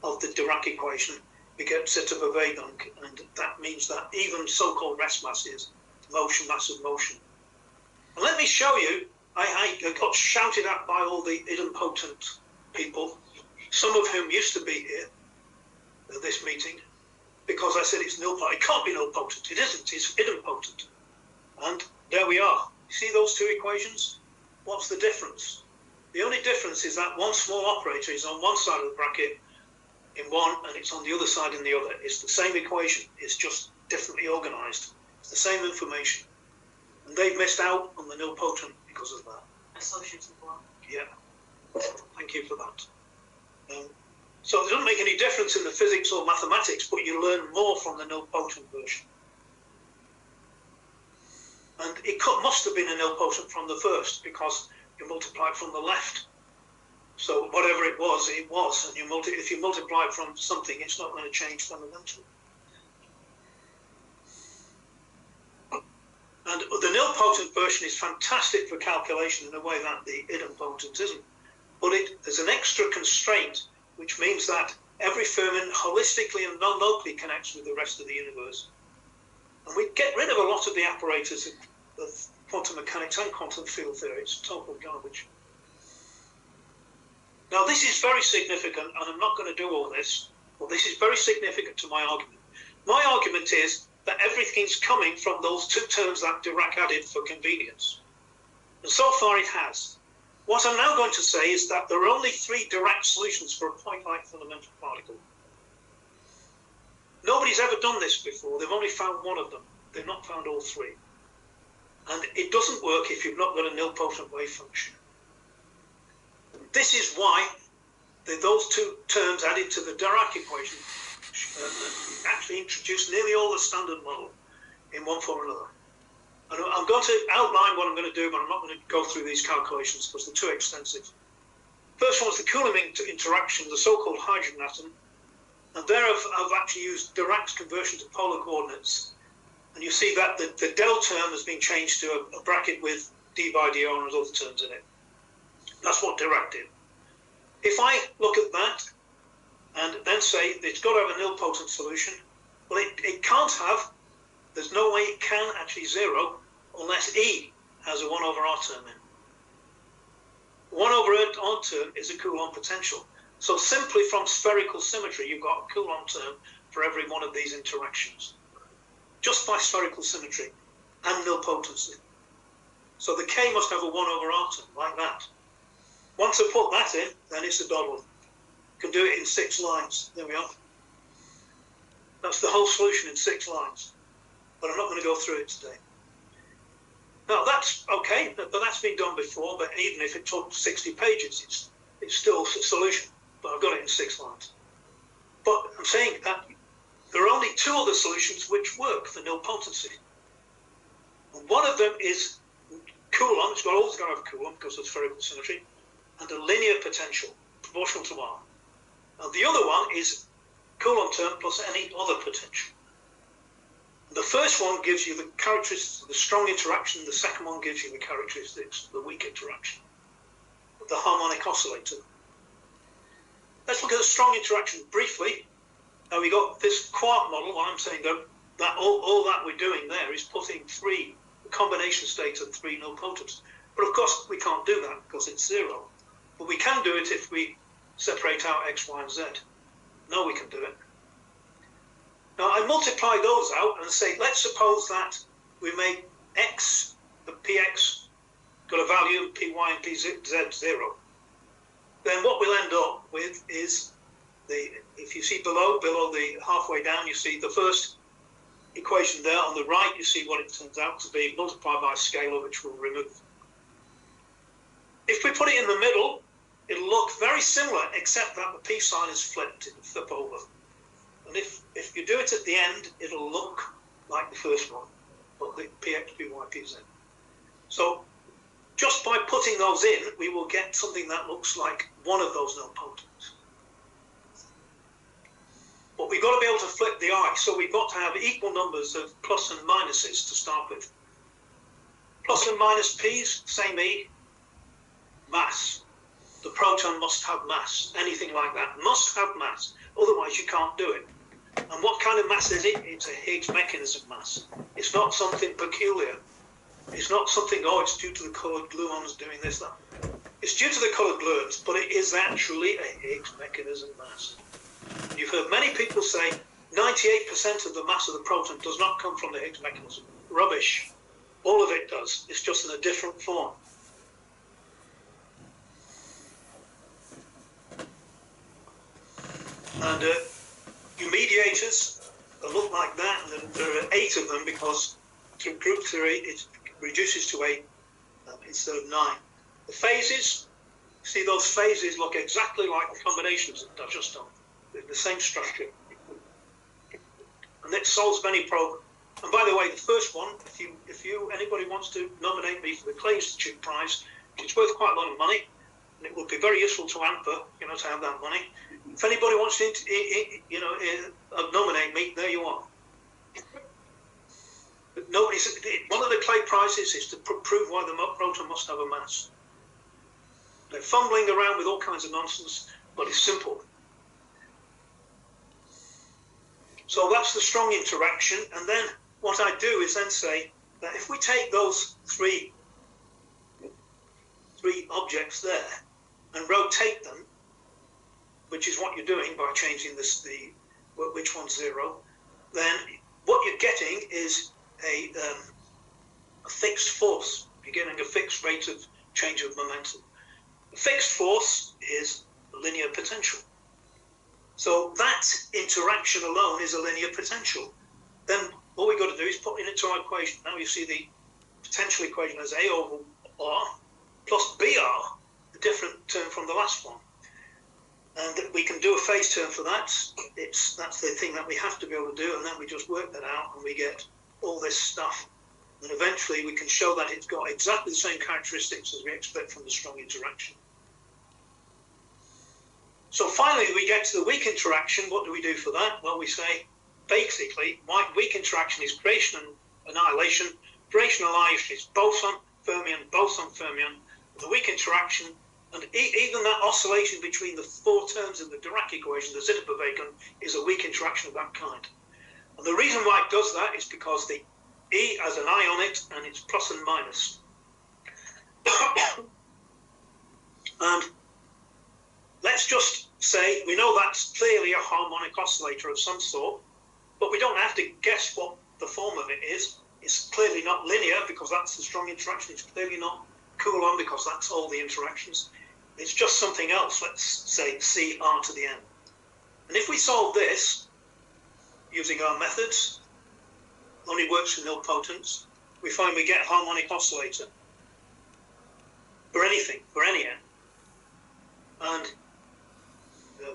of the Dirac equation. You get set of a Weygunk, and that means that even so-called rest mass is motion, mass of motion. And let me show you, I got shouted at by all the idempotent people, some of whom used to be here at this meeting, because I said it's nilpotent. It can't be nilpotent. It isn't. It's idempotent. And there we are. You see those two equations? What's the difference? The only difference is that one small operator is on one side of the bracket in one, and it's on the other side in the other. It's the same equation. It's just differently organized. It's the same information. And they've missed out on the nilpotent because of that. Associates as well. Yeah. Thank you for that. So it doesn't make any difference in the physics or mathematics, but you learn more from the nilpotent version. And it must have been a nilpotent from the first, because you multiplied from the left. So whatever it was, and if you multiply it from something, it's not going to change fundamentally. And the nilpotent version is fantastic for calculation in a way that the idempotent isn't. But there's an extra constraint, which means that every firmament holistically and non-locally connects with the rest of the universe. And we get rid of a lot of the apparatus of quantum mechanics and quantum field theory. It's total garbage. Now, this is very significant, and I'm not going to do all this, but this is very significant to my argument. My argument is that everything's coming from those two terms that Dirac added for convenience. And so far it has. What I'm now going to say is that there are only 3 Dirac solutions for a point-like fundamental particle. Nobody's ever done this before. They've only found one of them. They've not found all 3. And it doesn't work if you've not got a nilpotent wave function. This is why those two terms added to the Dirac equation actually introduce nearly all the standard model in one form or another. And I'm going to outline what I'm going to do, but I'm not going to go through these calculations because they're too extensive. First one is the Coulomb interaction, the so-called hydrogen atom. And there I've actually used Dirac's conversion to polar coordinates. And you see that the del term has been changed to a bracket with d by dr and other terms in it. That's what Dirac did. If I look at that and then say it's got to have a nilpotent solution, well, it can't have, there's no way it can actually zero unless E has a 1 over R term in. 1 over R term is a Coulomb potential. So simply from spherical symmetry, you've got a Coulomb term for every one of these interactions. Just by spherical symmetry and nilpotency. So the K must have a 1 over R term, like that. Once I put that in, then it's a doddle. You can do it in 6 lines. There we are. That's the whole solution in 6 lines. But I'm not going to go through it today. Now, that's okay, but that's been done before. But even if it took 60 pages, it's still a solution. But I've got it in 6 lines. But I'm saying that there are only 2 other solutions which work for nilpotency. And one of them is Coulomb. It's always got to have Coulomb because of spherical symmetry, and a linear potential proportional to R. And the other one is Coulomb term plus any other potential. And the first one gives you the characteristics of the strong interaction. The second one gives you the characteristics of the weak interaction of the harmonic oscillator. Let's look at the strong interaction briefly. Now we got this quark model. What I'm saying that all that we're doing there is putting a combination state of 3 nilpotents. But of course we can't do that because it's 0. But we can do it if we separate out x, y, and z. Now we can do it. Now I multiply those out and say, let's suppose that we make x, the px, got a value of py and pz 0. Then what we'll end up with is if you see below the halfway down, you see the first equation there. On the right, you see what it turns out to be multiplied by a scalar, which we'll remove. If we put it in the middle, it'll look very similar, except that the p sign is flipped. It'll flip over. And if you do it at the end, it'll look like the first one, but the px, py, pz. So just by putting those in, we will get something that looks like one of those nilpotents. But we've got to be able to flip the I, so we've got to have equal numbers of plus and minuses to start with. Plus and minus p's, same E, mass. The proton must have mass, anything like that, must have mass, otherwise you can't do it. And what kind of mass is it? It's a Higgs mechanism mass. It's not something peculiar. It's not something, oh, it's due to the coloured gluons doing this, that. It's due to the coloured gluons, but it is actually a Higgs mechanism mass. You've heard many people say 98% of the mass of the proton does not come from the Higgs mechanism. Rubbish. All of it does. It's just in a different form. And your mediators look like that, and there are 8 of them because through group theory it reduces to 8 instead of 9. The phases, see those phases look exactly like the combinations that I've just done. They're the same structure. And it solves many problems. And by the way, the first one, if anybody wants to nominate me for the Clay Institute Prize, it's worth quite a lot of money, and it would be very useful to ANPA, to have that money. If anybody wants to, nominate me, there you are. But one of the Clay prizes is to prove why the proton must have a mass. They're fumbling around with all kinds of nonsense, but it's simple. So that's the strong interaction, and then what I do is then say that if we take those three objects there and rotate them, which is what you're doing by changing which one's 0, then what you're getting is a fixed force. You're getting a fixed rate of change of momentum. The fixed force is linear potential. So that interaction alone is a linear potential. Then all we've got to do is put it into our equation. Now you see the potential equation as A over R plus BR, a different term from the last one. And we can do a phase term for that. That's the thing that we have to be able to do, and then we just work that out and we get all this stuff. And eventually we can show that it's got exactly the same characteristics as we expect from the strong interaction. So finally we get to the weak interaction. What do we do for that? Well, we say basically weak interaction is creation and annihilation. Creation and annihilation is boson, fermion, boson, fermion. The weak interaction, and even that oscillation between the 4 terms in the Dirac equation, the Zitterbewegung, is a weak interaction of that kind. And the reason why it does that is because the E has an I on it, and it's plus and minus. And let's just say we know that's clearly a harmonic oscillator of some sort, but we don't have to guess what the form of it is. It's clearly not linear because that's the strong interaction. It's clearly not Coulomb because that's all the interactions. It's just something else. Let's say CR to the n. And if we solve this using our methods, only works for nilpotents, we find we get a harmonic oscillator for anything, for any n. And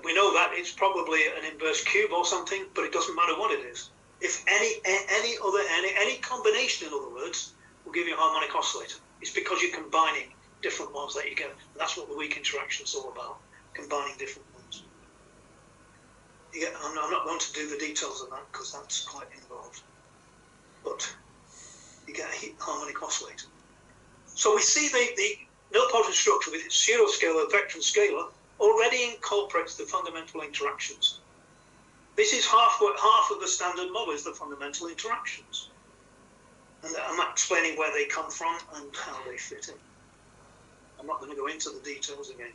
we know that it's probably an inverse cube or something, but it doesn't matter what it is. If any combination, in other words, will give you a harmonic oscillator. It's because you're combining different ones that you get. And that's what the weak interaction is all about, combining different ones. I'm not going to do the details of that because that's quite involved. But you get a harmonic oscillator. So we see the nilpotent structure with its pseudoscalar, vector and scalar already incorporates the fundamental interactions. This is half of the standard model is the fundamental interactions. And I'm explaining where they come from and how they fit in. I'm not going to go into the details again.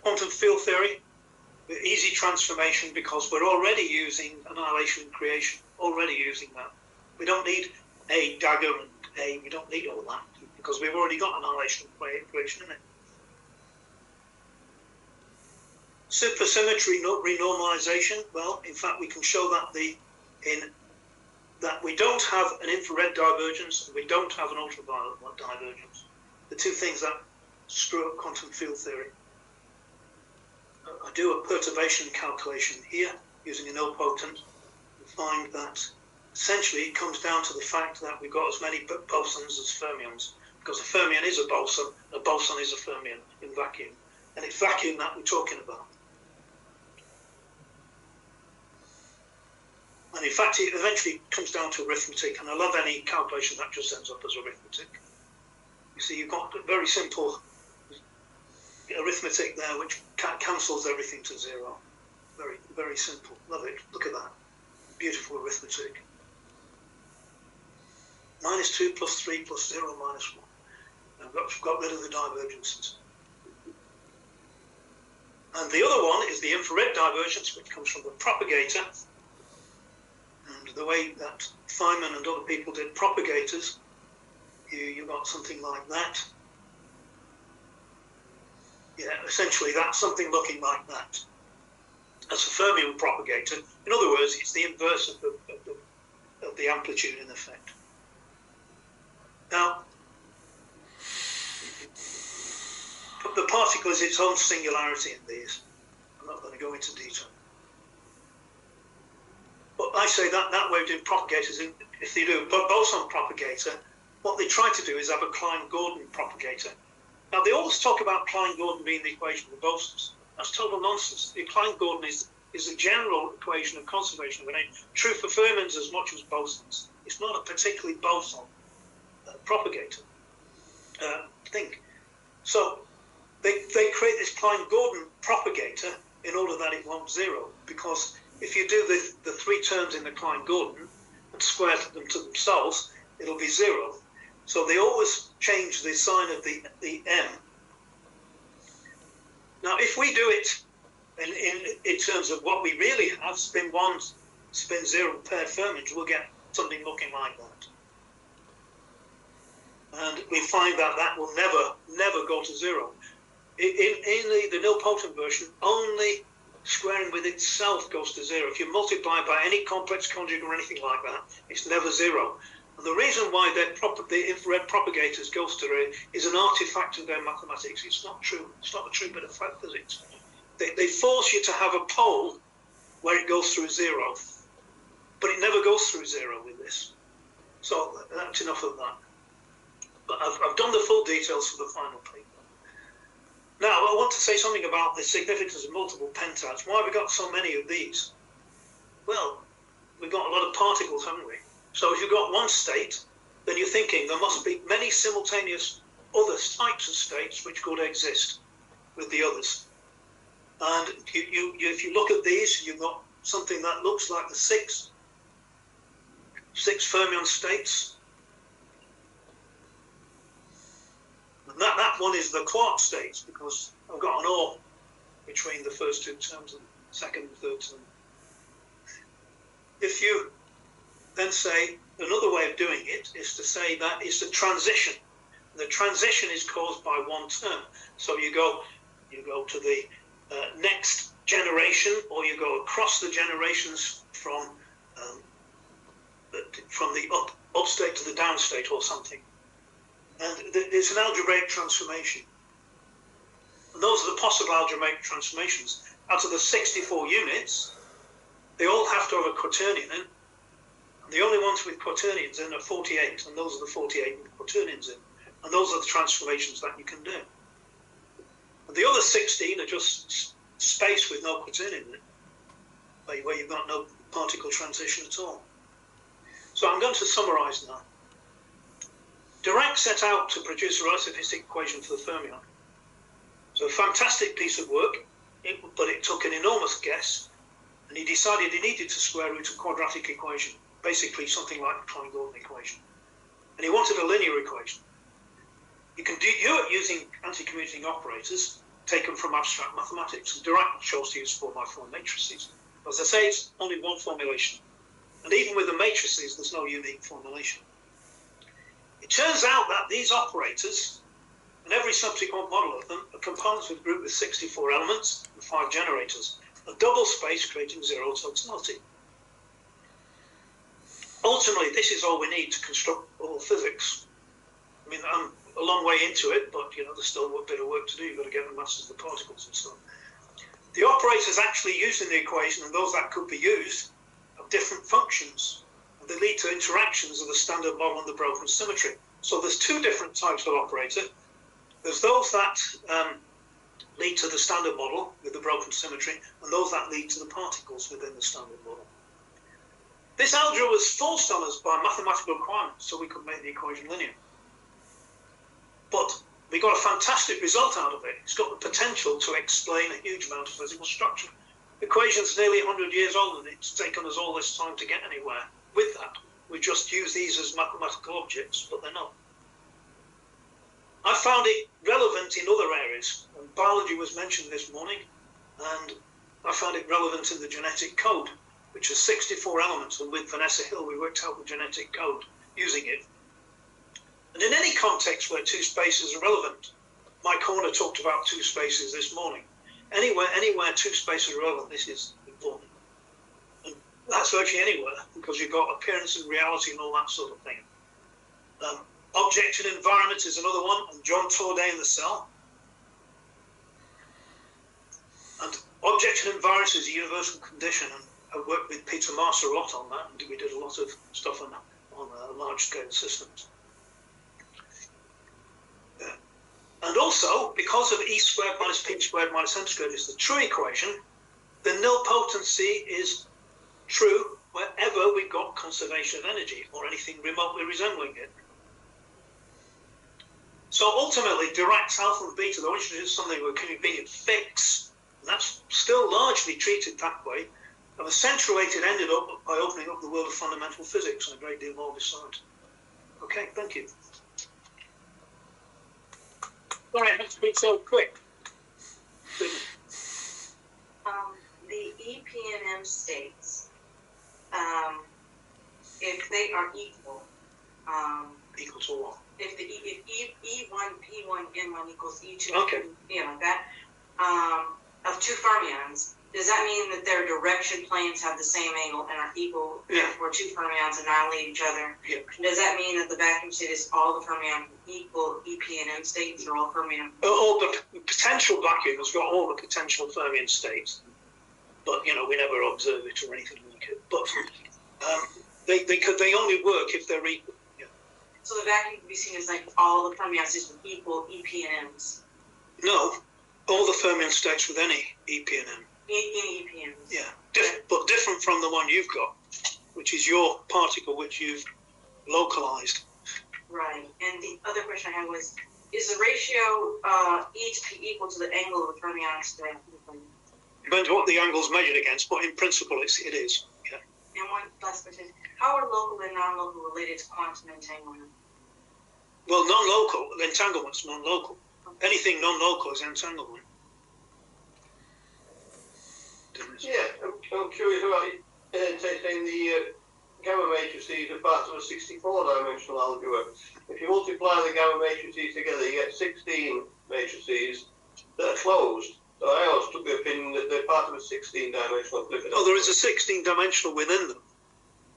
Quantum field theory, easy transformation because we're already using annihilation and creation, already using that. We don't need a dagger and a, we don't need all that because we've already got annihilation and creation in it. Supersymmetry renormalization, well, in fact, we can show that that we don't have an infrared divergence and we don't have an ultraviolet divergence. The two things that screw up quantum field theory. I do a perturbation calculation here using a nilpotent and find that essentially it comes down to the fact that we've got as many bosons as fermions, because a fermion is a boson is a fermion in vacuum, and it's vacuum that we're talking about. And in fact, it eventually comes down to arithmetic, and I love any calculation that just ends up as arithmetic. You see, you've got very simple arithmetic there, which cancels everything to zero. Very, very simple. Love it. Look at that. Beautiful arithmetic. -2 + 3 + 0 - 1. I've got rid of the divergences. And the other one is the infrared divergence, which comes from the propagator. And the way that Feynman and other people did propagators, you got something like that. Yeah, essentially that's something looking like that. That's a fermion propagator. In other words, it's the inverse of the amplitude in effect. Now, the particle is its own singularity in these. I'm not going to go into detail. But I say that way of doing propagators, if they do a boson propagator, what they try to do is have a Klein-Gordon propagator. Now, they always talk about Klein-Gordon being the equation of the bosons. That's total nonsense. The Klein-Gordon is a general equation of conservation of energy, true for fermions as much as bosons. It's not a particularly boson propagator thing. So they create this Klein-Gordon propagator in order that it won't zero, because if you do the three terms in the Klein-Gordon and square them to themselves, it'll be zero. So they always change the sign of the M. Now, if we do it in terms of what we really have, spin 1, spin 0 paired fermions, we'll get something looking like that. And we find that that will never go to zero. In the nilpotent version, only squaring with itself goes to zero. If you multiply by any complex conjugate or anything like that, it's never zero. And the reason why the infrared propagators goes to zero is an artifact of their mathematics. It's not true. It's not a true bit of physics. They force you to have a pole where it goes through zero, but it never goes through zero with this. So that's enough of that. But I've done the full details for the final paper. Now, I want to say something about the significance of multiple pentads. Why have we got so many of these? Well, we've got a lot of particles, haven't we? So if you've got one state, then you're thinking there must be many simultaneous other types of states which could exist with the others. And if you look at these, you've got something that looks like the six fermion states. And that one is the quark states, because I've got an or between the first two terms and second and third term. If you then say, another way of doing it is to say that it's a transition. The transition is caused by one term. So you go to the next generation, or you go across the generations from the up state to the down state or something. And it's an algebraic transformation. And those are the possible algebraic transformations. Out of the 64 units, they all have to have a quaternion in. And the only ones with quaternions in are 48, and those are the 48 with quaternions in. And those are the transformations that you can do. And the other 16 are just space with no quaternion in it, where you've got no particle transition at all. So I'm going to summarise now. Dirac set out to produce a relativistic equation for the fermion. It's a fantastic piece of work, but it took an enormous guess, and he decided he needed to square root a quadratic equation, basically something like the Klein-Gordon equation. And he wanted a linear equation. You can do it using anti-commuting operators taken from abstract mathematics, and Dirac chose to use 4x4 matrices. As I say, it's only one formulation. And even with the matrices, there's no unique formulation. It turns out that these operators, and every subsequent model of them, are components of a group with 64 elements and 5 generators, a double space creating zero totality. Ultimately, this is all we need to construct all physics. I mean, I'm a long way into it, but there's still a bit of work to do. You've got to get the masses of the particles and stuff. The operators actually used in the equation, and those that could be used, have different functions. And they lead to interactions of the standard model and the broken symmetry. So there's two different types of operator. There's those that lead to the standard model with the broken symmetry, and those that lead to the particles within the standard model. This algebra was forced on us by mathematical requirements, so we could make the equation linear. But we got a fantastic result out of it. It's got the potential to explain a huge amount of physical structure. The equation's nearly 100 years old, and it's taken us all this time to get anywhere with that. We just use these as mathematical objects, but they're not. I found it relevant in other areas, and biology was mentioned this morning, and I found it relevant in the genetic code, which has 64 elements, and with Vanessa Hill we worked out the genetic code using it. And in any context where two spaces are relevant, Mike Horner talked about two spaces this morning. Anywhere two spaces are relevant, this is important. And that's virtually anywhere, because you've got appearance and reality and all that sort of thing. Object and environment is another one, and John Torday in the cell. And object and environment is a universal condition, and I worked with Peter Marcer a lot on that, and we did a lot of stuff on large-scale systems. And also, because of E squared minus P squared minus M squared is the true equation, the nilpotency is true wherever we've got conservation of energy or anything remotely resembling it. So ultimately, Dirac's alpha and beta, though introduced something with a convenient fix, and that's still largely treated that way, and accentuated ended up by opening up the world of fundamental physics and a great deal more besides. Okay, thank you. Sorry, I have to be so quick. The EP and M states, if they are equal, Equal to what? if E1, P1, N1 equals E2, Okay. like that, of two fermions, does that mean that their direction planes have the same angle and are equal, Yeah. therefore two fermions annihilate each other? Yeah. Does that mean that the vacuum state is all the fermion equal EP and M states, or all fermion? All the potential vacuum has got all the potential fermion states, but we never observe it or anything like it. But they only work if they're equal. Yeah. So the vacuum can be seen as like all the fermion states with equal EP and M's. No, all the fermion states with any EP and M. Any EP and M's. Yeah, but different from the one you've got, which is your particle which you've localized. Right. And the other question I had was, is the ratio E to P equal to the angle of the fermionic state? Depends what the angle's measured against, but in principle it is. Yeah. And one last question: how are local and non-local related to quantum entanglement? Well, non-local, entanglement's non-local. Anything non-local is entanglement. Yeah, I'm curious about taking the gamma matrices are part of a 64-dimensional algebra. If you multiply the gamma matrices together, you get 16 matrices that are closed. So I always took the opinion that they're part of a 16-dimensional flipped. Oh, there is a 16-dimensional within them.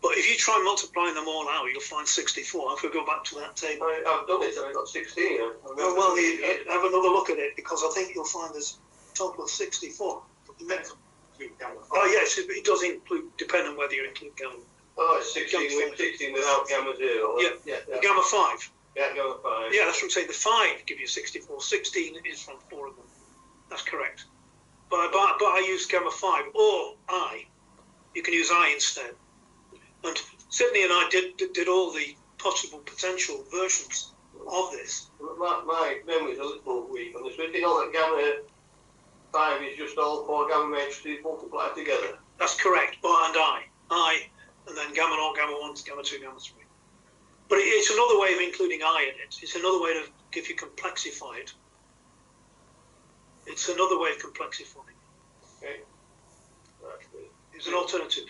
But if you try multiplying them all out, you'll find 64. I could go back to that table. I've done it and I got 16. Well, have another look at it, because I think you'll find there's a total of 64. Oh yes, it does include, depending on whether you include gamma. Oh, it's 16 without gamma 0. Yeah. Gamma 5. Yeah, gamma 5. Yeah, that's what I'm saying. The 5 give you 64. 16 is from 4 of them. That's correct. But I use gamma 5 or I. You can use I instead. And Sydney and I did all the possible potential versions of this. My memory's a little weak on this. We think all that gamma 5 is just all 4 gamma matrices multiplied together. That's correct. And I, and then gamma 0, gamma 1, gamma 2, gamma 3. But it's another way of including I in it. It's another way to, if you complexify it. It's another way of complexifying it. Okay. That's good. It's an alternative.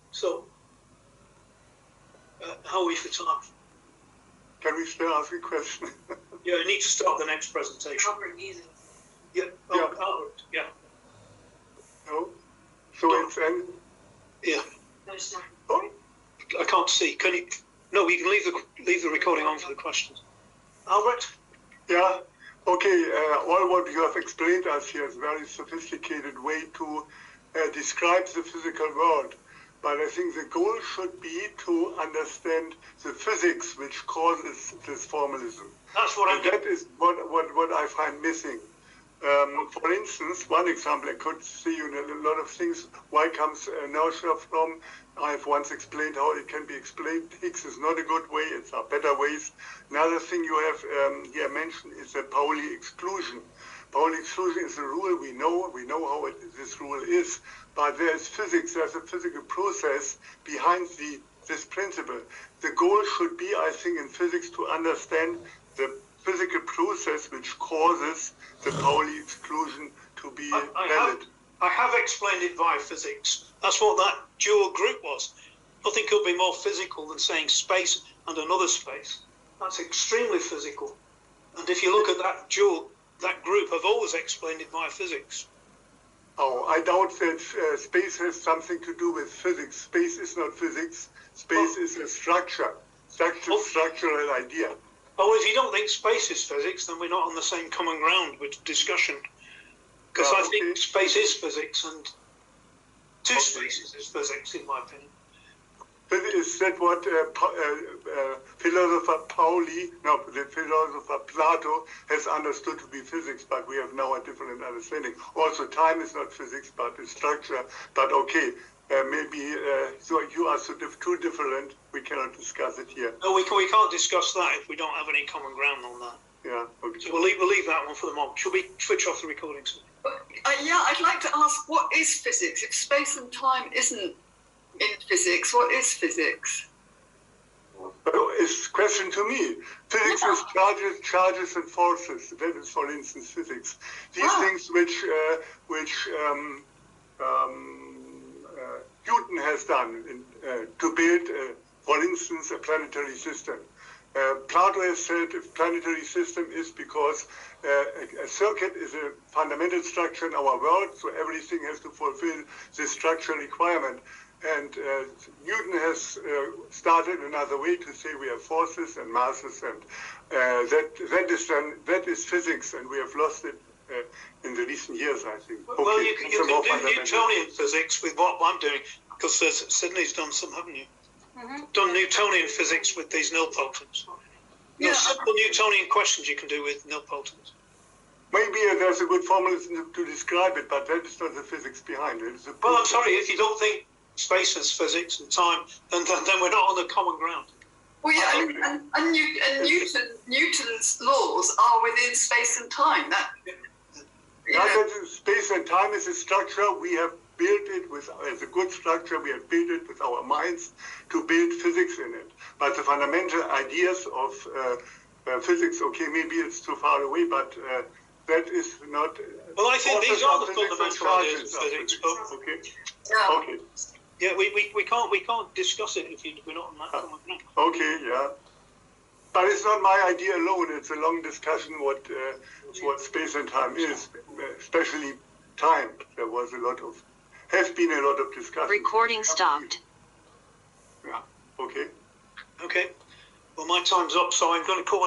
So, how are we for time? Can we still ask a question? Yeah, I need to start the next presentation. Albert needs it. Yeah, Yeah. Albert, yeah. No? So it's an... Yeah, There's not. Oh, I can't see. Can you? No, we can leave the recording on for the questions. Albert? yeah. Okay, all what you have explained us here is a very sophisticated way to describe the physical world. But I think the goal should be to understand the physics which causes this formalism. That's what I'm And that is what I find missing. For instance, one example, I could see in a lot of things, why comes inertia from? I have once explained how it can be explained. Higgs is not a good way, there are better ways. Another thing you have here mentioned is the Pauli exclusion. Pauli exclusion is a rule we know how this rule is, but there is physics, there's a physical process behind this principle. The goal should be, I think, in physics to understand the physical process which causes the Pauli exclusion to be valid. I have explained it via physics. That's what that dual group was. Nothing could be more physical than saying space and another space. That's extremely physical. And if you look at that group, I've always explained it via physics. Oh, I doubt that space has something to do with physics. Space is not physics. Space is a structural idea. Oh, if you don't think space is physics, then we're not on the same common ground with discussion. Because I think space is physics, and two spaces is physics, in my opinion. Is that what philosopher Plato has understood to be physics, but we have now a different understanding. Also, time is not physics, but it's structure. But okay, maybe so you are too different. We cannot discuss it here. No, we can't discuss that if we don't have any common ground on that. Yeah. Okay. So we'll leave that one for the moment. Should we switch off the recordings? Yeah, I'd like to ask, what is physics? If space and time isn't in physics, what is physics? It's a question to me. Physics is charges and forces. That is, for instance, physics. These things which Newton has done to build, for instance, a planetary system. Plato has said a planetary system is because a circuit is a fundamental structure in our world, so everything has to fulfill this structural requirement. And Newton has started another way to say we have forces and masses, and that is physics, and we have lost it in the recent years, I think. Okay. Well, you can do Newtonian physics with what I'm doing, because Sydney's done some, haven't you? Mm-hmm. Done Newtonian physics with these nilpotents. Yeah. Simple Newtonian questions you can do with nilpotents. Maybe there's a good formula to describe it, but that is not the physics behind it. Well, I'm sorry, if you don't think space is physics and time, then we're not on the common ground. Well, yeah, and Newton's laws are within space and time. Space and time is a structure. We have built it as a good structure. We have built it with our minds to build physics in it. But the fundamental ideas of physics, okay, maybe it's too far away, but that is not. Well, I think these are the fundamental ideas of physics. Okay. Yeah. Okay. Yeah, we can't discuss it if we're not on that common ground. Okay, yeah. But it's not my idea alone. It's a long discussion what space and time is, especially time. There has been a lot of discussion. Recording stopped. Yeah. Okay. Okay. Well, my time's up, so I'm going to call